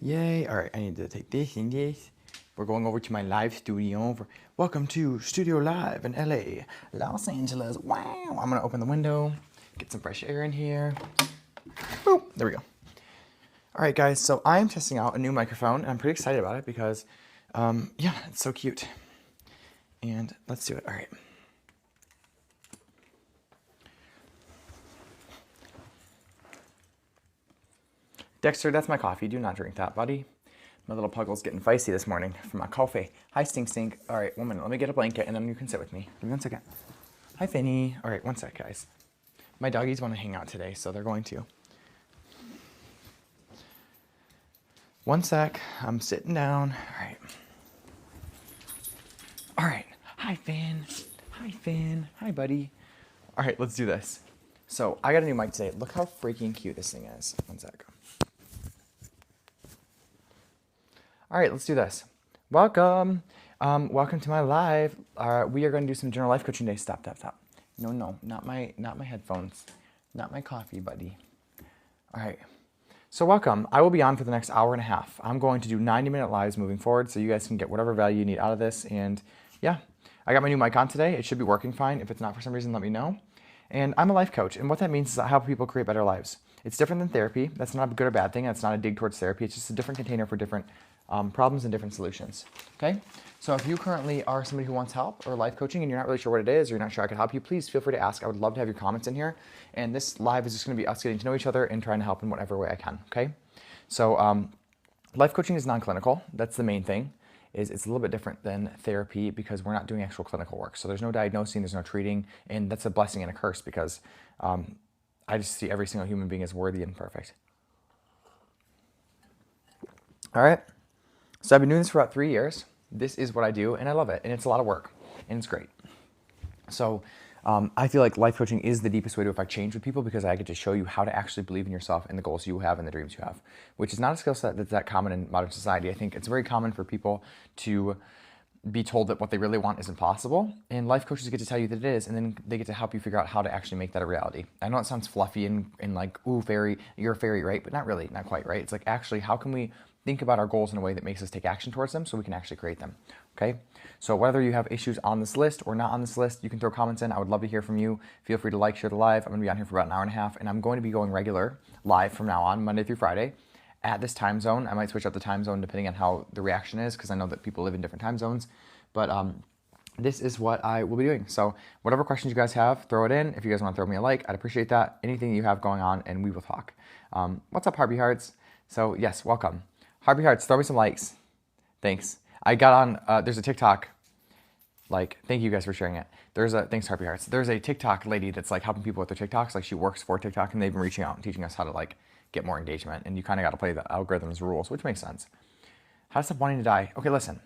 Yay. All right, I need to take this and this. We're going over to my live studio. Welcome to Studio Live in LA, Los Angeles. Wow. I'm going to open the window, get some fresh air in here. Boop. There we go. All right, guys. So I'm testing out a new microphone, and I'm pretty excited about it because, yeah, it's so cute. And let's do it. All right. Dexter, that's my coffee. Do not drink that, buddy. My little puggle's getting feisty this morning from my coffee. Hi, Stink Stink. All right, 1 minute. Let me get a blanket, and then you can sit with me. Give me 1 second. Hi, Finny. All right, 1 sec, guys. My doggies want to hang out today, so they're going to. 1 sec. I'm sitting down. All right. All right. Hi, Finn. Hi, Finn. Hi, buddy. All right, let's do this. So I got a new mic today. Look how freaking cute this thing is. 1 sec. All right, let's do this. Welcome. Welcome to my live. We are going to do some general life coaching today. Stop, stop, stop. No, not my headphones. Not my coffee, buddy. All right. So welcome. I will be on for the next hour and a half. I'm going to do 90-minute lives moving forward so you guys can get whatever value you need out of this. And yeah, I got my new mic on today. It should be working fine. If it's not for some reason, let me know. And I'm a life coach. And what that means is I help people create better lives. It's different than therapy. That's not a good or bad thing. That's not a dig towards therapy. It's just a different container for different problems and different solutions. Okay? So if you currently are somebody who wants help or life coaching and you're not really sure what it is or you're not sure I can help you, please feel free to ask. I would love to have your comments in here. And this live is just going to be us getting to know each other and trying to help in whatever way I can. Okay? So life coaching is non-clinical. That's the main thing. It's a little bit different than therapy because we're not doing actual clinical work. So there's no diagnosing, there's no treating, and that's a blessing and a curse because I just see every single human being as worthy and perfect. All right. So I've been doing this for about 3 years. This is what I do, and I love it, and it's a lot of work, and it's great. So I feel like life coaching is the deepest way to affect change with people because I get to show you how to actually believe in yourself and the goals you have and the dreams you have, which is not a skill set that's that common in modern society. I think it's very common for people to be told that what they really want isn't possible, and life coaches get to tell you that it is, and then they get to help you figure out how to actually make that a reality. I know it sounds fluffy and like, ooh, fairy, you're a fairy, right? But not really, not quite, right? It's like, actually, how can we think about our goals in a way that makes us take action towards them so we can actually create them, okay? So whether you have issues on this list or not on this list, you can throw comments in. I would love to hear from you. Feel free to like, share the live. I'm gonna be on here for about an hour and a half, and I'm going to be going regular live from now on, Monday through Friday, at this time zone. I might switch up the time zone depending on how the reaction is, because I know that people live in different time zones. But this is what I will be doing. So whatever questions you guys have, throw it in. If you guys want to throw me a like, I'd appreciate that. Anything you have going on, and we will talk. What's up, Harvey Hearts? So yes, welcome. Harvey Hearts, throw me some likes. Thanks. I got on, there's a TikTok, thank you guys for sharing it. Thanks Harvey Hearts. There's a TikTok lady that's like helping people with their TikToks. Like she works for TikTok, and they've been reaching out and teaching us how to get more engagement. And you kind of got to play the algorithm's rules, which makes sense. How to stop wanting to die. Okay, listen.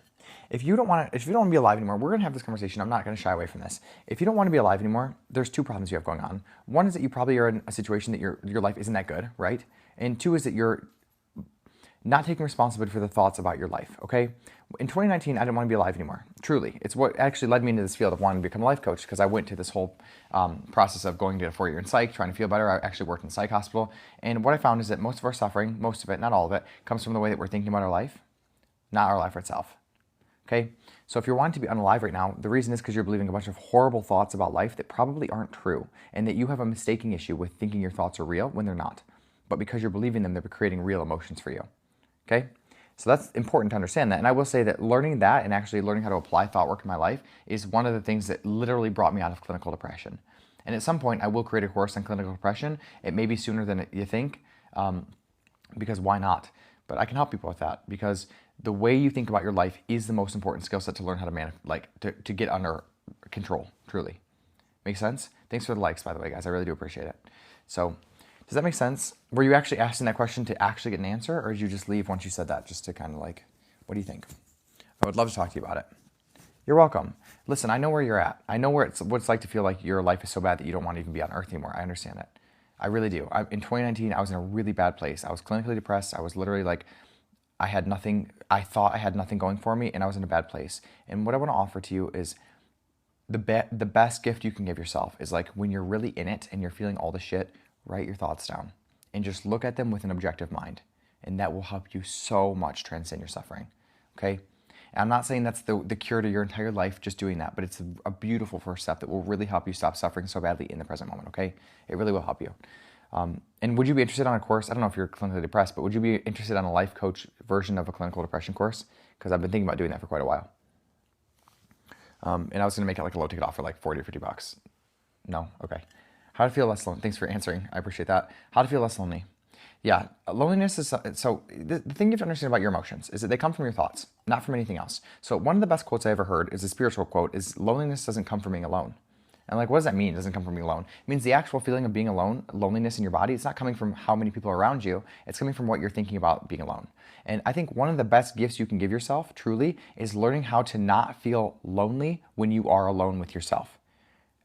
If you don't want to be alive anymore, we're going to have this conversation. I'm not going to shy away from this. If you don't want to be alive anymore, there's two problems you have going on. One is that you probably are in a situation that your life isn't that good, right? And two is that you're not taking responsibility for the thoughts about your life, okay? In 2019, I didn't want to be alive anymore, truly. It's what actually led me into this field of wanting to become a life coach, because I went to this whole process of going to a 4-year in psych, trying to feel better. I actually worked in a psych hospital. And what I found is that most of our suffering, most of it, not all of it, comes from the way that we're thinking about our life, not our life itself. Okay, so if you're wanting to be unalive right now, the reason is because you're believing a bunch of horrible thoughts about life that probably aren't true, and that you have a mistaking issue with thinking your thoughts are real when they're not. But because you're believing them, they're creating real emotions for you. Okay, so that's important to understand that. And I will say that learning that and actually learning how to apply thought work in my life is one of the things that literally brought me out of clinical depression. And at some point, I will create a course on clinical depression. It may be sooner than you think, because why not? But I can help people with that, because the way you think about your life is the most important skill set to learn how to to get under control, truly. Make sense? Thanks for the likes, by the way, guys. I really do appreciate it. So, does that make sense? Were you actually asking that question to actually get an answer, or did you just leave once you said that, just to kind of what do you think? I would love to talk to you about it. You're welcome. Listen, I know where you're at. I know what it's like to feel like your life is so bad that you don't want to even be on earth anymore. I understand it. I really do. In 2019, I was in a really bad place. I was clinically depressed. I was literally I had nothing. I thought I had nothing going for me, and I was in a bad place. And what I want to offer to you is the best gift you can give yourself is when you're really in it and you're feeling all the shit, write your thoughts down and just look at them with an objective mind and that will help you so much transcend your suffering, okay? And I'm not saying that's the cure to your entire life, just doing that, but it's a beautiful first step that will really help you stop suffering so badly in the present moment, okay? It really will help you. And would you be interested on a course? I don't know if you're clinically depressed, but would you be interested on a life coach version of a clinical depression course? Because I've been thinking about doing that for quite a while. And I was going to make it like a low ticket offer, like 40 or 50 bucks. No? Okay. How to feel less lonely. Thanks for answering. I appreciate that. How to feel less lonely. Yeah, loneliness is, so the thing you have to understand about your emotions is that they come from your thoughts, not from anything else. So one of the best quotes I ever heard is a spiritual quote, is loneliness doesn't come from being alone. And like, what does that mean? It doesn't come from being alone. It means the actual feeling of being alone, loneliness in your body, it's not coming from how many people are around you. It's coming from what you're thinking about being alone. And I think one of the best gifts you can give yourself, truly, is learning how to not feel lonely when you are alone with yourself.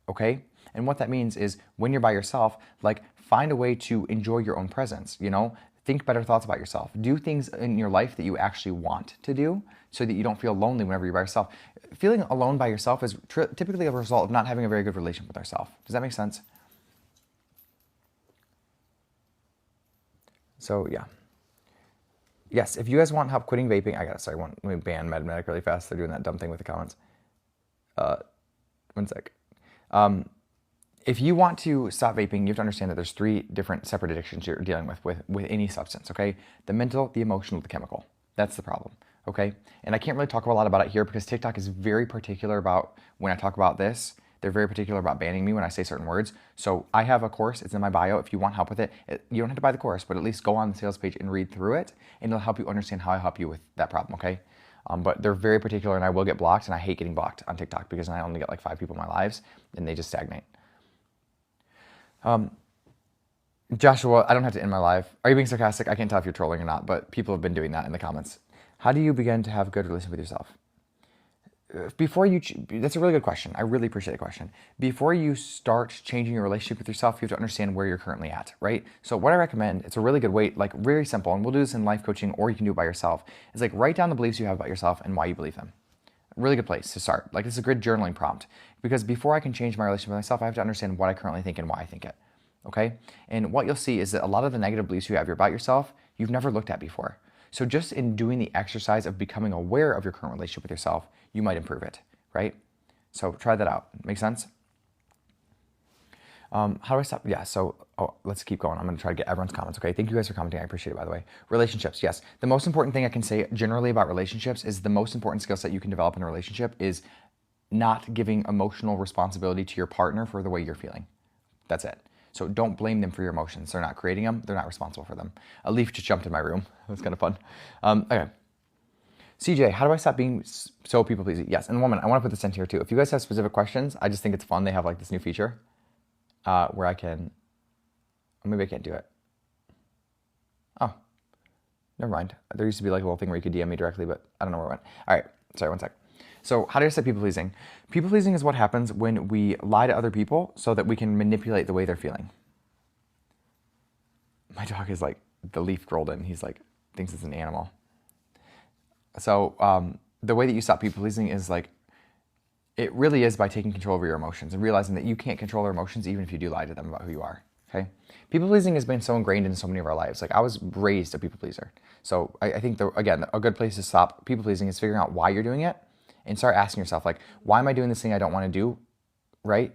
Okay? And what that means is when you're by yourself, like, find a way to enjoy your own presence, you know? Think better thoughts about yourself. Do things in your life that you actually want to do so that you don't feel lonely whenever you're by yourself. Feeling alone by yourself is typically a result of not having a very good relationship with ourselves. Does that make sense? So, yeah. Yes, if you guys want help quitting vaping, let me ban MedMedic really fast. They're doing that dumb thing with the comments. One sec. If you want to stop vaping, you have to understand that there's 3 different separate addictions you're dealing with any substance, okay? The mental, the emotional, the chemical. That's the problem, okay? And I can't really talk a lot about it here because TikTok is very particular about when I talk about this. They're very particular about banning me when I say certain words. So I have a course, it's in my bio. If you want help with it, you don't have to buy the course, but at least go on the sales page and read through it, and it'll help you understand how I help you with that problem, okay? But they're very particular, and I will get blocked, and I hate getting blocked on TikTok because I only get like 5 people in my lives, and they just stagnate. Joshua, I don't have to end my live. Are you being sarcastic? I can't tell if you're trolling or not, but people have been doing that in the comments. How do you begin to have a good relationship with yourself? That's a really good question. I really appreciate the question. Before you start changing your relationship with yourself, you have to understand where you're currently at, right? So what I recommend, it's a really good way, like very simple, and we'll do this in life coaching, or you can do it by yourself, is like write down the beliefs you have about yourself and why you believe them. Really good place to start. Like, it's a good journaling prompt, because before I can change my relationship with myself, I have to understand what I currently think and why I think it. Okay? And what you'll see is that a lot of the negative beliefs you have about yourself, you've never looked at before. So just in doing the exercise of becoming aware of your current relationship with yourself, you might improve it, right? So try that out. Make sense? How do I stop? Yeah, so let's keep going. I'm going to try to get everyone's comments, okay? Thank you guys for commenting. I appreciate it, by the way. Relationships, yes. The most important thing I can say generally about relationships is the most important skill set you can develop in a relationship is not giving emotional responsibility to your partner for the way you're feeling. That's it. So don't blame them for your emotions. They're not creating them. They're not responsible for them. A leaf just jumped in my room. That's kind of fun. Okay. CJ, how do I stop being so people-pleasing? Yes, and woman, I want to put this in here too. If you guys have specific questions, I just think it's fun. They have like this new feature where I can, maybe I can't do it. Oh, never mind. There used to be like a little thing where you could DM me directly, but I don't know where it went. All right, sorry, one sec. So how do I stop people-pleasing? People-pleasing is what happens when we lie to other people so that we can manipulate the way they're feeling. My dog is like, the leaf rolled in. He's like, thinks it's an animal. So the way that you stop people-pleasing is like, it really is by taking control over your emotions and realizing that you can't control their emotions even if you do lie to them about who you are, okay? People-pleasing has been so ingrained in so many of our lives. Like, I was raised a people-pleaser. So I think, again, a good place to stop people-pleasing is figuring out why you're doing it and start asking yourself, like, why am I doing this thing I don't want to do, right?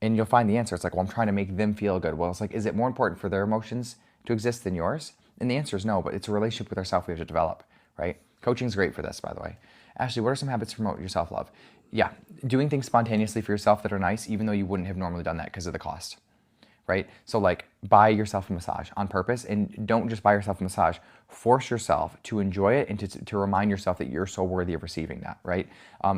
And you'll find the answer. It's like, well, I'm trying to make them feel good. Well, it's like, is it more important for their emotions to exist than yours? And the answer is no, but it's a relationship with ourselves we have to develop, right? Coaching is great for this, by the way. Ashley, what are some habits to promote your self-love? Yeah, doing things spontaneously for yourself that are nice, even though you wouldn't have normally done that because of the cost, right? So like, buy yourself a massage on purpose, and don't just buy yourself a massage. Force yourself to enjoy it and to remind yourself that you're so worthy of receiving that, right?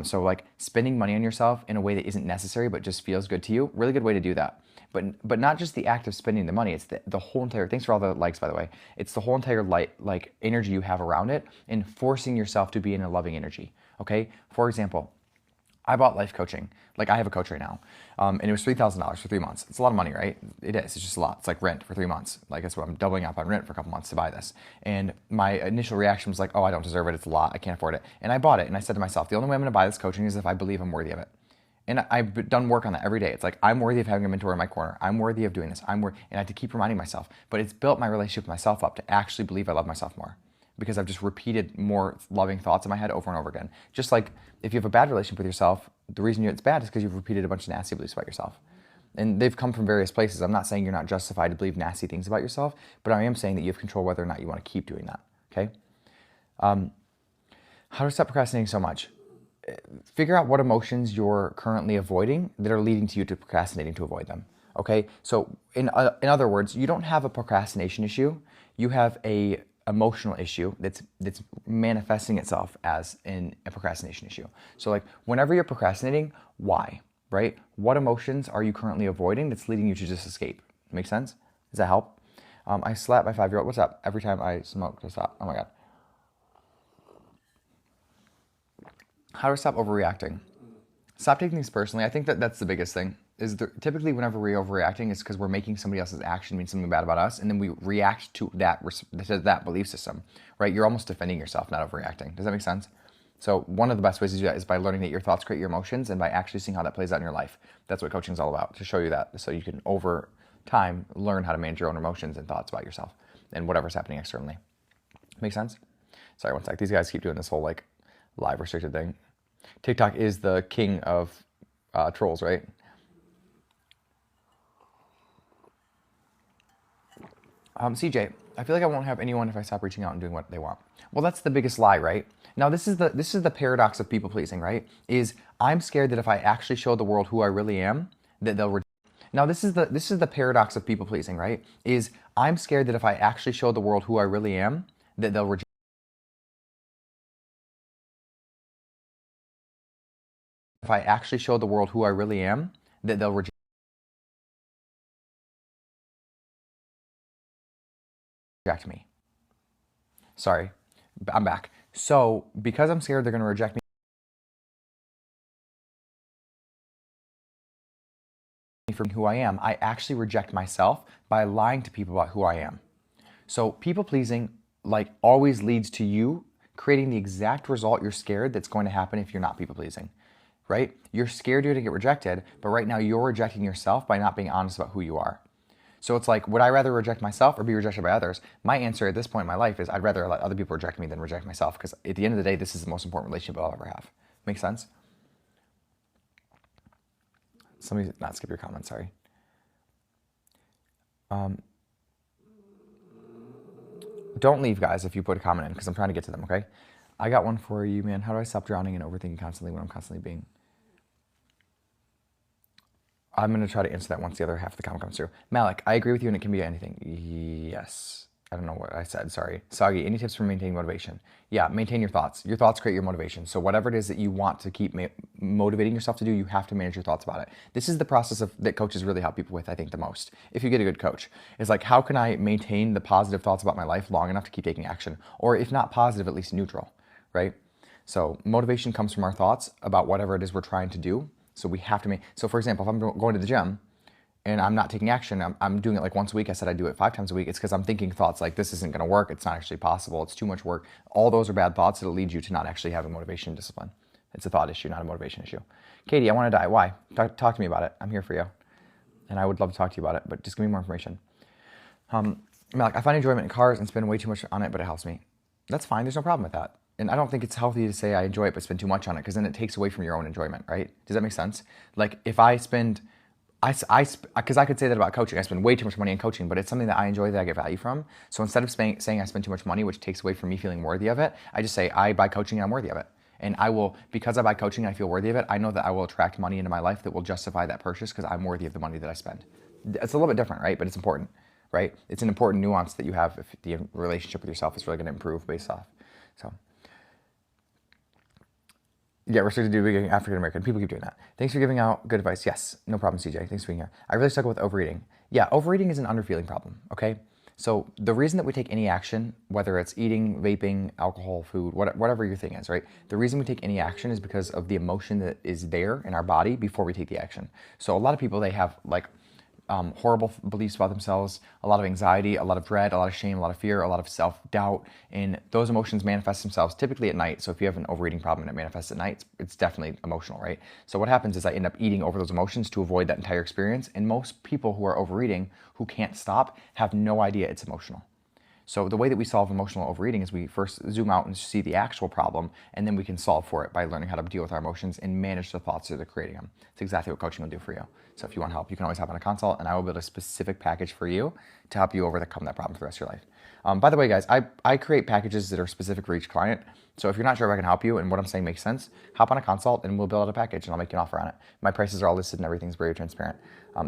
So like, spending money on yourself in a way that isn't necessary but just feels good to you, really good way to do that. But not just the act of spending the money, it's the whole entire, thanks for all the likes, by the way. It's the whole entire like energy you have around it and forcing yourself to be in a loving energy, okay? For example, I bought life coaching. Like, I have a coach right now, and it was $3,000 for 3 months. It's a lot of money, right? It is. It's just a lot. It's like rent for 3 months. Like, that's what I'm doubling up on rent for a couple months to buy this. And my initial reaction was like, oh, I don't deserve it. It's a lot. I can't afford it. And I bought it, and I said to myself, the only way I'm going to buy this coaching is if I believe I'm worthy of it. And I've done work on that every day. It's like, I'm worthy of having a mentor in my corner. I'm worthy of doing this. And I have to keep reminding myself. But it's built my relationship with myself up to actually believe I love myself more, because I've just repeated more loving thoughts in my head over and over again. Just like if you have a bad relationship with yourself, the reason it's bad is because you've repeated a bunch of nasty beliefs about yourself. And they've come from various places. I'm not saying you're not justified to believe nasty things about yourself, but I am saying that you have control whether or not you want to keep doing that, okay? How to stop procrastinating so much? Figure out what emotions you're currently avoiding that are leading to you to procrastinating to avoid them, okay? So in other words, you don't have a procrastination issue. You have a emotional issue that's manifesting itself as a procrastination issue. So like whenever you're procrastinating, why, right? What emotions are you currently avoiding that's leading you to just escape? Make sense? Does that help? I slap my 5-year-old. What's up? Every time I smoke, to stop. Oh my God. How to stop overreacting. Stop taking things personally. I think that's the biggest thing. Typically whenever we're overreacting, it's because we're making somebody else's action mean something bad about us, and then we react to that belief system, right? You're almost defending yourself, not overreacting. Does that make sense? So one of the best ways to do that is by learning that your thoughts create your emotions, and by actually seeing how that plays out in your life. That's what coaching is all about, to show you that, so you can over time learn how to manage your own emotions and thoughts about yourself and whatever's happening externally. Make sense? Sorry, one sec. These guys keep doing this whole like live restricted thing. TikTok is the king of trolls, right? CJ, I feel like I won't have anyone if I stop reaching out and doing what they want. Well, that's the biggest lie, right? Now, this is the paradox of people pleasing, right? Is I'm scared that if I actually show the world who I really am, that they'll reject. Now, this is the paradox of people pleasing, right? Is I'm scared that if I actually show the world who I really am, that they'll reject. If I actually show the world who I really am, that they'll reject me. Sorry, I'm back. So because I'm scared they're going to reject me from who I am, I actually reject myself by lying to people about who I am. So people pleasing like always leads to you creating the exact result you're scared that's going to happen if you're not people pleasing, right? You're scared you're going to get rejected, but right now you're rejecting yourself by not being honest about who you are. So it's like, would I rather reject myself or be rejected by others? My answer at this point in my life is I'd rather let other people reject me than reject myself, because at the end of the day, this is the most important relationship I'll ever have. Make sense? Somebody not skip your comment, sorry. Don't leave, guys, if you put a comment in, because I'm trying to get to them, okay? I got one for you, man. How do I stop drowning and overthinking constantly when I'm constantly being... I'm going to try to answer that once the other half of the comment comes through. Malik, I agree with you, and it can be anything. Yes. I don't know what I said, sorry. Sagi, any tips for maintaining motivation? Yeah, maintain your thoughts. Your thoughts create your motivation. So whatever it is that you want to keep motivating yourself to do, you have to manage your thoughts about it. This is the process that coaches really help people with, I think, the most. If you get a good coach, it's like, how can I maintain the positive thoughts about my life long enough to keep taking action? Or if not positive, at least neutral, right? So motivation comes from our thoughts about whatever it is we're trying to do. So we have to so for example, if I'm going to the gym and I'm not taking action, I'm doing it like once a week. I said I'd do it 5 times a week. It's because I'm thinking thoughts like, this isn't going to work. It's not actually possible. It's too much work. All those are bad thoughts that'll lead you to not actually having motivation and discipline. It's a thought issue, not a motivation issue. Katie, I want to die. Why? Talk to me about it. I'm here for you. And I would love to talk to you about it, but just give me more information. Malik, I find enjoyment in cars and spend way too much on it, but it helps me. That's fine. There's no problem with that. And I don't think it's healthy to say I enjoy it but spend too much on it, because then it takes away from your own enjoyment, right? Does that make sense? Like if I spend, because I could say that about coaching. I spend way too much money in coaching, but it's something that I enjoy, that I get value from. So instead of saying I spend too much money, which takes away from me feeling worthy of it, I just say I buy coaching and I'm worthy of it. And I will, because I buy coaching and I feel worthy of it, I know that I will attract money into my life that will justify that purchase because I'm worthy of the money that I spend. It's a little bit different, right? But it's important, right? It's an important nuance that you have if the relationship with yourself is really going to improve based off. So. Yeah, restricted to being African American. People keep doing that. Thanks for giving out good advice. Yes, no problem, CJ. Thanks for being here. I really struggle with overeating. Yeah, overeating is an underfeeling problem, okay? So the reason that we take any action, whether it's eating, vaping, alcohol, food, whatever your thing is, right? The reason we take any action is because of the emotion that is there in our body before we take the action. So a lot of people, they have like horrible beliefs about themselves, a lot of anxiety, a lot of dread, a lot of shame, a lot of fear, a lot of self-doubt. And those emotions manifest themselves typically at night. So if you have an overeating problem and it manifests at night, it's definitely emotional, right? So what happens is I end up eating over those emotions to avoid that entire experience. And most people who are overeating, who can't stop, have no idea it's emotional. So the way that we solve emotional overeating is we first zoom out and see the actual problem, and then we can solve for it by learning how to deal with our emotions and manage the thoughts that are creating them. It's exactly what coaching will do for you. So if you want help, you can always hop on a consult, and I will build a specific package for you to help you overcome that problem for the rest of your life. By the way, guys, I create packages that are specific for each client. So if you're not sure if I can help you and what I'm saying makes sense, hop on a consult and we'll build out a package and I'll make you an offer on it. My prices are all listed and everything's very transparent.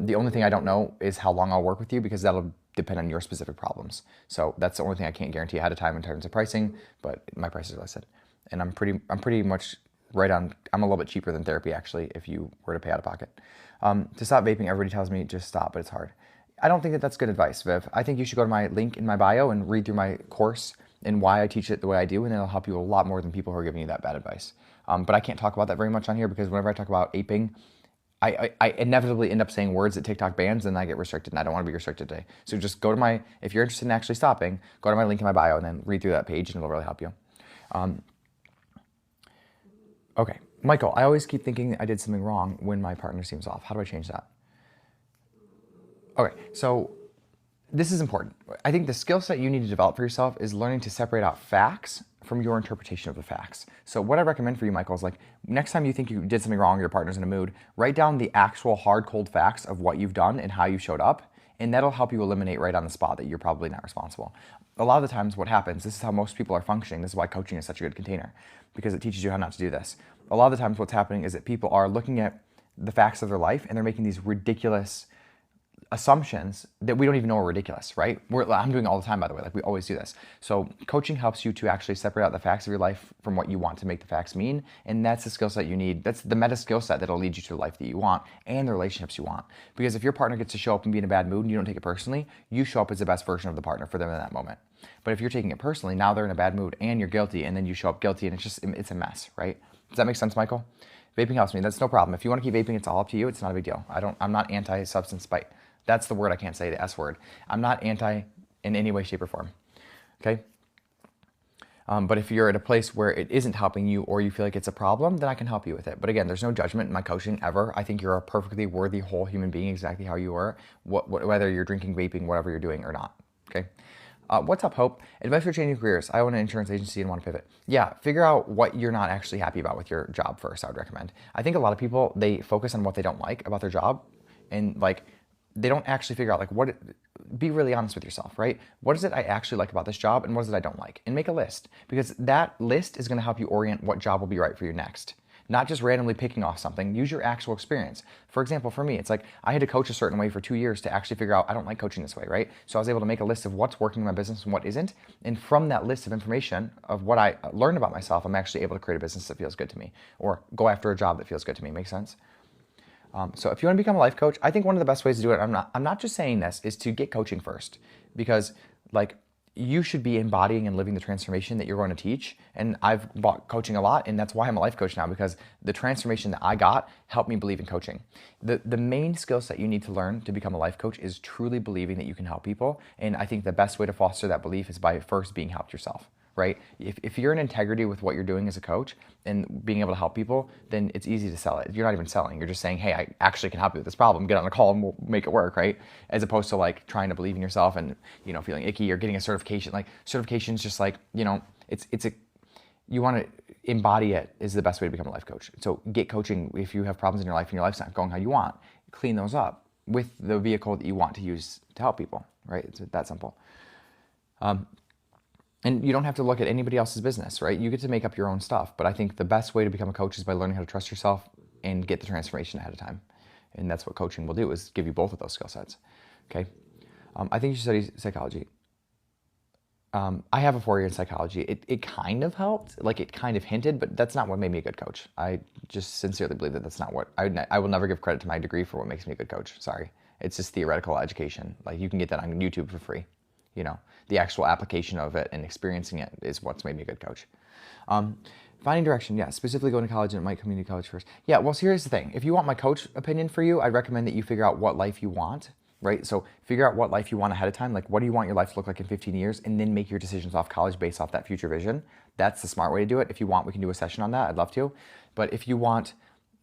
The only thing I don't know is how long I'll work with you, because that'll depend on your specific problems. So that's the only thing I can't guarantee ahead of time in terms of pricing, but my prices are listed. And I'm pretty much right on, I'm a little bit cheaper than therapy actually, if you were to pay out of pocket. To stop vaping, everybody tells me just stop, but it's hard. I don't think that that's good advice, Viv. I think you should go to my link in my bio and read through my course and why I teach it the way I do, and it'll help you a lot more than people who are giving you that bad advice. But I can't talk about that very much on here, because whenever I talk about aping, I inevitably end up saying words that TikTok bans, and I get restricted, and I don't want to be restricted today. So just go to if you're interested in actually stopping, go to my link in my bio and then read through that page, and it'll really help you. Okay, Michael, I always keep thinking I did something wrong when my partner seems off. How do I change that? Okay, so this is important. I think the skill set you need to develop for yourself is learning to separate out facts from your interpretation of the facts. So what I recommend for you, Michael, is like next time you think you did something wrong, your partner's in a mood, write down the actual hard, cold facts of what you've done and how you showed up, and that'll help you eliminate right on the spot that you're probably not responsible. A lot of the times what happens, this is how most people are functioning, this is why coaching is such a good container, because it teaches you how not to do this. A lot of the times what's happening is that people are looking at the facts of their life and they're making these ridiculous assumptions that we don't even know are ridiculous, right? I'm doing it all the time, by the way, like we always do this. So coaching helps you to actually separate out the facts of your life from what you want to make the facts mean. And that's the skill set you need. That's the meta skill set that'll lead you to the life that you want and the relationships you want. Because if your partner gets to show up and be in a bad mood and you don't take it personally, you show up as the best version of the partner for them in that moment. But if you're taking it personally, now they're in a bad mood and you're guilty, and then you show up guilty, and it's a mess, right? Does that make sense, Michael? Vaping helps me. That's no problem. If you want to keep vaping, it's all up to you. It's not a big deal. I'm not anti-substance spite. That's the word I can't say, the S word. I'm not anti in any way, shape, or form, okay? But if you're at a place where it isn't helping you or you feel like it's a problem, then I can help you with it. But again, there's no judgment in my coaching ever. I think you're a perfectly worthy whole human being, exactly how you are, whether you're drinking, vaping, whatever you're doing or not, okay? What's up, Hope? Advice for changing careers. I own an insurance agency and want to pivot. Yeah, figure out what you're not actually happy about with your job first, I would recommend. I think a lot of people, they focus on what they don't like about their job, and like, they don't actually figure out be really honest with yourself, right? What is it I actually like about this job, and what is it I don't like? And make a list, because that list is going to help you orient what job will be right for you next. Not just randomly picking off something. Use your actual experience. For example, for me, it's like I had to coach a certain way for 2 years to actually figure out I don't like coaching this way, right? So I was able to make a list of what's working in my business and what isn't. And from that list of information of what I learned about myself, I'm actually able to create a business that feels good to me, or go after a job that feels good to me. Make sense? So if you want to become a life coach, I think one of the best ways to do it, I'm not just saying this, is to get coaching first, because like you should be embodying and living the transformation that you're going to teach. And I've bought coaching a lot, and that's why I'm a life coach now, because the transformation that I got helped me believe in coaching. The main skill set you need to learn to become a life coach is truly believing that you can help people. And I think the best way to foster that belief is by first being helped yourself. Right? If you're in integrity with what you're doing as a coach and being able to help people, then it's easy to sell it. You're not even selling. You're just saying, hey, I actually can help you with this problem. Get on a call and we'll make it work, right? As opposed to like trying to believe in yourself and, feeling icky or getting a certification. Like certification's just like, you want to embody it is the best way to become a life coach. So get coaching if you have problems in your life and your life's not going how you want. Clean those up with the vehicle that you want to use to help people, right? It's that simple. And you don't have to look at anybody else's business, right? You get to make up your own stuff. But I think the best way to become a coach is by learning how to trust yourself and get the transformation ahead of time. And that's what coaching will do, is give you both of those skill sets, okay? I think you should study psychology. I have a 4-year in psychology. It kind of helped, like it kind of hinted, but that's not what made me a good coach. I just sincerely believe that that's not what, I will never give credit to my degree for what makes me a good coach, sorry. It's just theoretical education. Like you can get that on YouTube for free. The actual application of it and experiencing it is what's made me a good coach. Finding direction, yeah, specifically going to college, and it might community college first. Yeah, well, so here's the thing. If you want my coach opinion for you, I'd recommend that you figure out what life you want right? So figure out what life you want ahead of time. Like, what do you want your life to look like in 15 years? And then make your decisions off college based off that future vision. That's the smart way to do it. If you want, we can do a session on that. I'd love to. But if you want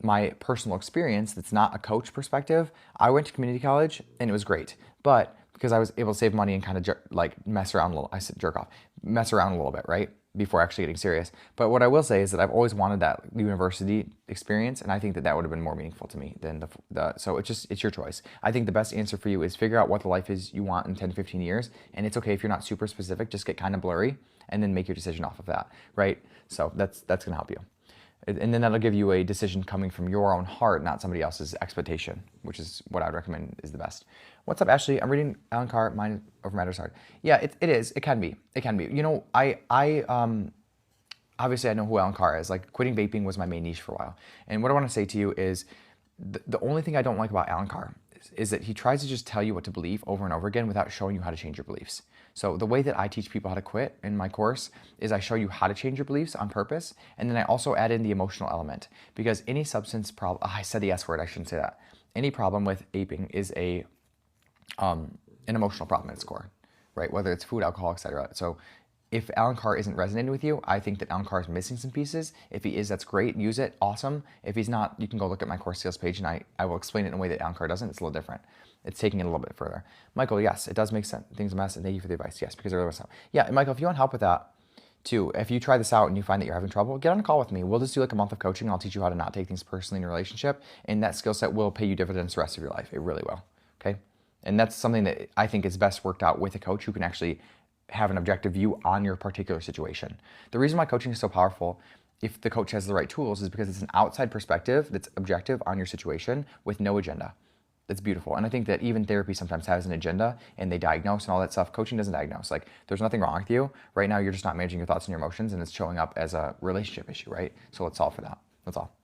my personal experience that's not a coach perspective, I went to community college and it was great. But because I was able to save money and kind of mess around a little, I said jerk off, mess around a little bit, right? Before actually getting serious. But what I will say is that I've always wanted that university experience, and I think that that would have been more meaningful to me than so it's your choice. I think the best answer for you is figure out what the life is you want in 10 to 15 years, and it's okay if you're not super specific, just get kind of blurry, and then make your decision off of that, right? So that's gonna help you. And then that'll give you a decision coming from your own heart, not somebody else's expectation, which is what I would recommend is the best. What's up, Ashley? I'm reading Alan Carr, Mind Over Matter's Hard. Yeah, it is. It can be. It can be. You know, obviously I know who Alan Carr is. Like, quitting vaping was my main niche for a while. And what I want to say to you is the only thing I don't like about Alan Carr is that he tries to just tell you what to believe over and over again without showing you how to change your beliefs. So the way that I teach people how to quit in my course is I show you how to change your beliefs on purpose, and then I also add in the emotional element, because any substance problem, I said the S word, I shouldn't say that. Any problem with aping is an emotional problem at its core, right? Whether it's food, alcohol, etc. So if Alan Carr isn't resonating with you, I think that Alan Carr is missing some pieces. If he is, that's great. Use it. Awesome. If he's not, you can go look at my course sales page, and I will explain it in a way that Alan Carr doesn't. It's a little different. It's taking it a little bit further. Michael, yes, it does make sense. Things a mess, and thank you for the advice. Yes, because I really want to help. Yeah, and Michael, if you want help with that too, if you try this out and you find that you're having trouble, get on a call with me. We'll just do like a month of coaching. I'll teach you how to not take things personally in your relationship, and that skill set will pay you dividends the rest of your life. It really will. Okay, and that's something that I think is best worked out with a coach who can actually have an objective view on your particular situation. The reason why coaching is so powerful, if the coach has the right tools, is because it's an outside perspective that's objective on your situation with no agenda. That's beautiful. And I think that even therapy sometimes has an agenda, and they diagnose and all that stuff. Coaching doesn't diagnose. Like, there's nothing wrong with you. Right now, you're just not managing your thoughts and your emotions, and it's showing up as a relationship issue, right? So let's solve for that. That's all.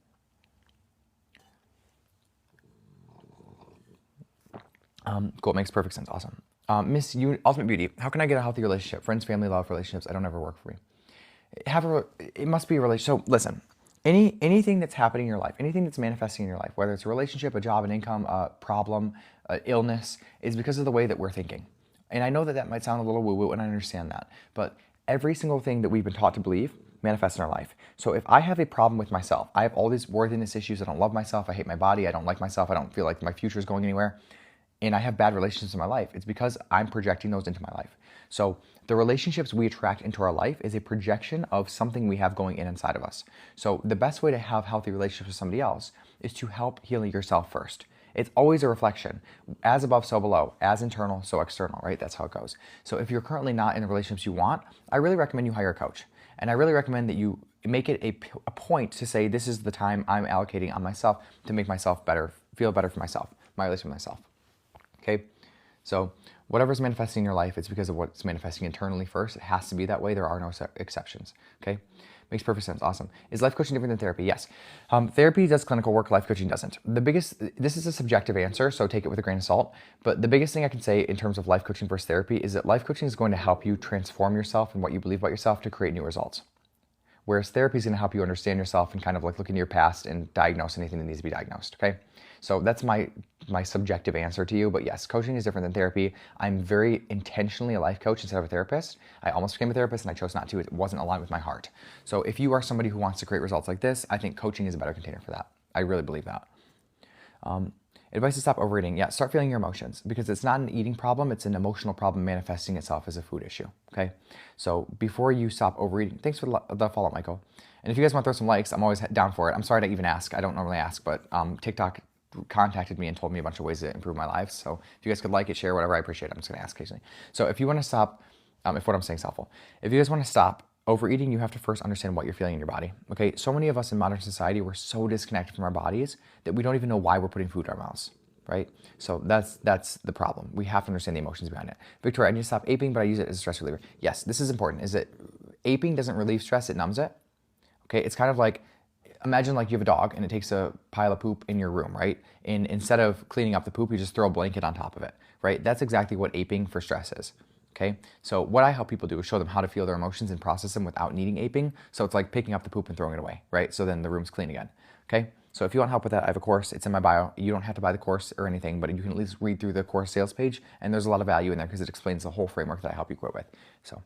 Cool. It makes perfect sense. Awesome. Miss Ultimate Beauty, how can I get a healthy relationship? Friends, family, love, relationships. I don't ever work for me. It must be a relationship. So listen, anything that's happening in your life, anything that's manifesting in your life, whether it's a relationship, a job, an income, a problem, illness, is because of the way that we're thinking. And I know that might sound a little woo-woo, and I understand that. But every single thing that we've been taught to believe manifests in our life. So if I have a problem with myself, I have all these worthiness issues, I don't love myself, I hate my body, I don't like myself, I don't feel like my future is going anywhere, and I have bad relationships in my life, it's because I'm projecting those into my life. So the relationships we attract into our life is a projection of something we have going inside of us. So the best way to have healthy relationships with somebody else is to help heal yourself first. It's always a reflection. As above, so below. As internal, so external, right? That's how it goes. So if you're currently not in the relationships you want, I really recommend you hire a coach. And I really recommend that you make it a point to say, this is the time I'm allocating on myself to make myself better, feel better for myself, my relationship with myself. Okay, so whatever's manifesting in your life, it's because of what's manifesting internally first. It has to be that way. There are no exceptions. Okay, makes perfect sense. Awesome. Is life coaching different than therapy? Yes. Therapy does clinical work. Life coaching doesn't. This is a subjective answer, so take it with a grain of salt. But the biggest thing I can say in terms of life coaching versus therapy is that life coaching is going to help you transform yourself and what you believe about yourself to create new results. Whereas therapy is going to help you understand yourself and kind of like look into your past and diagnose anything that needs to be diagnosed, okay? So that's my subjective answer to you, but yes, coaching is different than therapy. I'm very intentionally a life coach instead of a therapist. I almost became a therapist and I chose not to. It wasn't aligned with my heart. So if you are somebody who wants to create results like this, I think coaching is a better container for that. I really believe that. Advice to stop overeating. Yeah, start feeling your emotions, because it's not an eating problem, it's an emotional problem manifesting itself as a food issue, okay? So before you stop overeating, thanks for the follow, Michael. And if you guys want to throw some likes, I'm always down for it. I'm sorry to even ask. I don't normally ask, but TikTok contacted me and told me a bunch of ways to improve my life. So if you guys could like it, share, whatever, I appreciate it. I'm just gonna ask occasionally. So if you wanna stop, if what I'm saying is helpful, if you guys wanna stop overeating, you have to first understand what you're feeling in your body, okay? So many of us in modern society, we're so disconnected from our bodies that we don't even know why we're putting food in our mouths, right? So that's the problem. We have to understand the emotions behind it. Victoria, I need to stop aping, but I use it as a stress reliever. Yes, this is important, is that aping doesn't relieve stress, it numbs it, okay? It's kind of like, imagine like you have a dog and it takes a pile of poop in your room, right? And instead of cleaning up the poop, you just throw a blanket on top of it, right? That's exactly what aping for stress is. Okay, so what I help people do is show them how to feel their emotions and process them without needing aping. So it's like picking up the poop and throwing it away, right? So then the room's clean again, okay? So if you want help with that, I have a course. It's in my bio. You don't have to buy the course or anything, but you can at least read through the course sales page, and there's a lot of value in there because it explains the whole framework that I help you grow with. So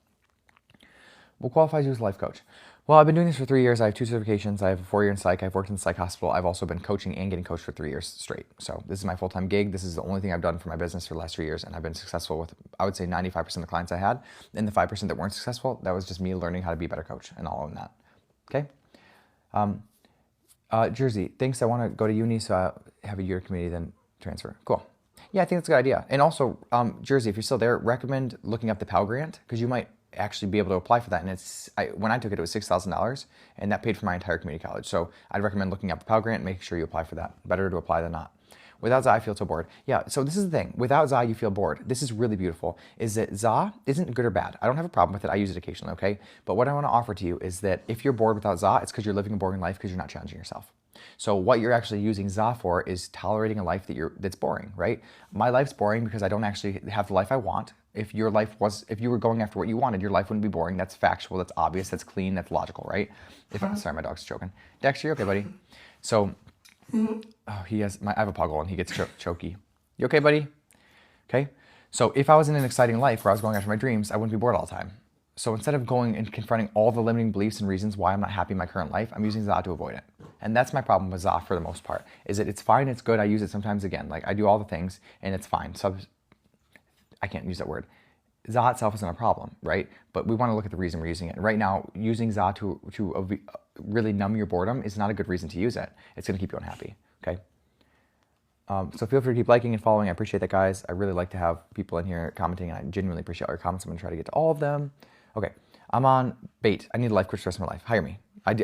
what qualifies you as a life coach? Well, I've been doing this for 3 years. I have 2 certifications. I have a 4-year in psych. I've worked in the psych hospital. I've also been coaching and getting coached for 3 years straight. So this is my full-time gig. This is the only thing I've done for my business for the last 3 years. And I've been successful with, I would say 95% of the clients I had. And the 5% that weren't successful, that was just me learning how to be a better coach. And I'll own that. Okay. Jersey, thanks. I want to go to uni, so I have a year community, then transfer. Cool. Yeah, I think that's a good idea. And also, Jersey, if you're still there, recommend looking up the Pell Grant because you might actually be able to apply for that. And when I took it, it was $6,000, and that paid for my entire community college. So I'd recommend looking up the Pell Grant and make sure you apply for that. Better to apply than not. Without ZA, I feel so bored. Yeah, so this is the thing. Without ZA, you feel bored. This is really beautiful, is that ZA isn't good or bad. I don't have a problem with it. I use it occasionally, okay? But what I want to offer to you is that if you're bored without ZA, it's because you're living a boring life because you're not challenging yourself. So what you're actually using ZA for is tolerating a life that's boring, right? My life's boring because I don't actually have the life I want. If you were going after what you wanted, your life wouldn't be boring. That's factual, that's obvious, that's clean, that's logical, right? Sorry, my dog's choking. Dexter, you okay, buddy? So, I have a puggle and he gets choky. You okay, buddy? Okay. So if I was in an exciting life where I was going after my dreams, I wouldn't be bored all the time. So instead of going and confronting all the limiting beliefs and reasons why I'm not happy in my current life, I'm using ZA to avoid it. And that's my problem with ZA for the most part, is that it's fine, it's good, I use it sometimes again. Like I do all the things and it's fine. So I can't use that word. ZA itself isn't a problem, right? But we want to look at the reason we're using it. Right now, using ZA to really numb your boredom is not a good reason to use it. It's going to keep you unhappy, okay? So feel free to keep liking and following. I appreciate that, guys. I really like to have people in here commenting, and I genuinely appreciate all your comments. I'm going to try to get to all of them. Okay, I'm on bait. I need a life coach for the rest of my life. Hire me.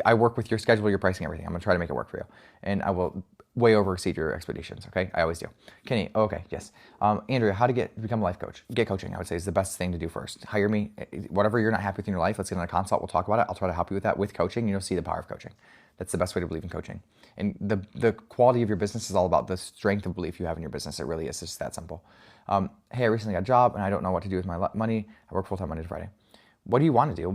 I work with your schedule, your pricing, everything. I'm going to try to make it work for you. And I will way over exceed your expectations, okay? I always do. Kenny, okay, yes. Andrea, how to become a life coach? Get coaching, I would say, is the best thing to do first. Hire me. Whatever you're not happy with in your life, let's get on a consult. We'll talk about it. I'll try to help you with that with coaching. You'll see the power of coaching. That's the best way to believe in coaching. And the quality of your business is all about the strength of belief you have in your business. It really is. It's just that simple. Hey, I recently got a job and I don't know what to do with my money. I work full-time Monday to Friday. What do you want to do?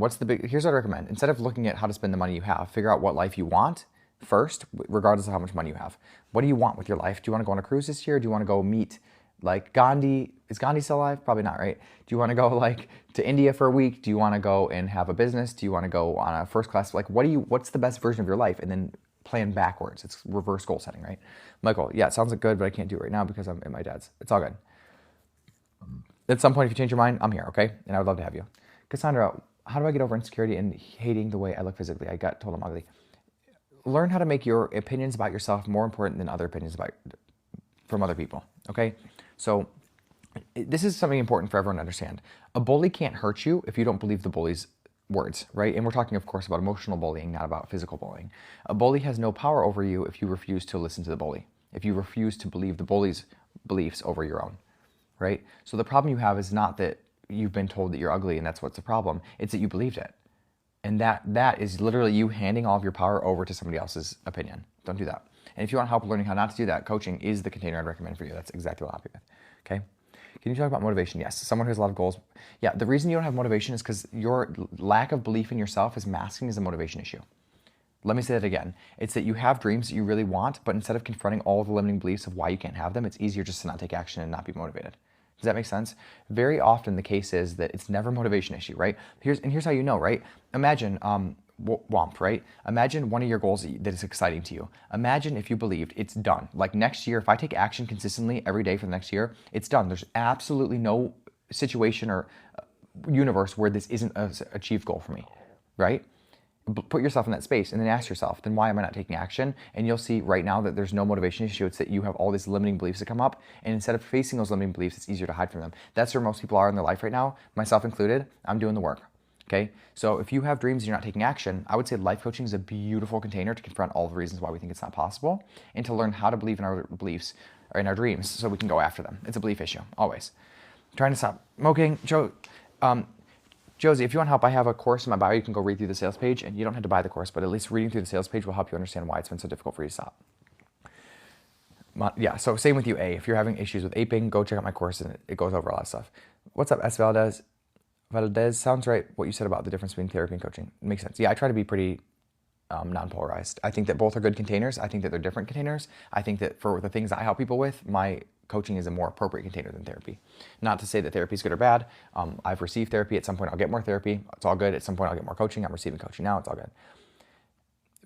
Here's what I recommend. Instead of looking at how to spend the money you have, figure out what life you want first, regardless of how much money you have. What do you want with your life? Do you want to go on a cruise this year? Do you want to go meet like Gandhi? Is Gandhi still alive? Probably not, right? Do you want to go like to India for a week? Do you want to go and have a business? Do you want to go on a first class? Like what's the best version of your life? And then plan backwards. It's reverse goal setting, right? Michael, yeah, it sounds like good, but I can't do it right now because I'm at my dad's. It's all good. At some point, if you change your mind, I'm here, okay? And I would love to have you. Cassandra, how do I get over insecurity and hating the way I look physically? I got told I'm ugly. Learn how to make your opinions about yourself more important than other opinions from other people, okay? So this is something important for everyone to understand. A bully can't hurt you if you don't believe the bully's words, right? And we're talking, of course, about emotional bullying, not about physical bullying. A bully has no power over you if you refuse to listen to the bully, if you refuse to believe the bully's beliefs over your own, right? So the problem you have is not that you've been told that you're ugly and that's what's the problem. It's that you believed it. And that is literally you handing all of your power over to somebody else's opinion. Don't do that. And if you want help learning how not to do that, coaching is the container I'd recommend for you. That's exactly what I'll help you with. Okay? Can you talk about motivation? Yes. Someone who has a lot of goals. Yeah, the reason you don't have motivation is because your lack of belief in yourself is masking as a motivation issue. Let me say that again. It's that you have dreams that you really want, but instead of confronting all of the limiting beliefs of why you can't have them, it's easier just to not take action and not be motivated. Does that make sense? Very often the case is that it's never a motivation issue, right? Here's how you know, right? Imagine, WOMP, right? Imagine one of your goals that is exciting to you. Imagine if you believed it's done. Like next year, if I take action consistently every day for the next year, it's done. There's absolutely no situation or universe where this isn't an achieved goal for me, right? Put yourself in that space and then ask yourself, then why am I not taking action? And you'll see right now that there's no motivation issue. It's that you have all these limiting beliefs that come up. And instead of facing those limiting beliefs, it's easier to hide from them. That's where most people are in their life right now, myself included. I'm doing the work. Okay. So if you have dreams and you're not taking action, I would say life coaching is a beautiful container to confront all the reasons why we think it's not possible and to learn how to believe in our beliefs or in our dreams so we can go after them. It's a belief issue, always. I'm trying to stop smoking. Josie, if you want help, I have a course in my bio. You can go read through the sales page, and you don't have to buy the course, but at least reading through the sales page will help you understand why it's been so difficult for you to stop. Yeah, so same with you, A. If you're having issues with aping, go check out my course, and it goes over a lot of stuff. What's up, S. Valdez, sounds right what you said about the difference between therapy and coaching. It makes sense. Yeah, I try to be pretty non-polarized. I think that both are good containers. I think that they're different containers. I think that for the things I help people with, my coaching is a more appropriate container than therapy. Not to say that therapy is good or bad. I've received therapy. At some point, I'll get more therapy. It's all good. At some point, I'll get more coaching. I'm receiving coaching now. It's all good.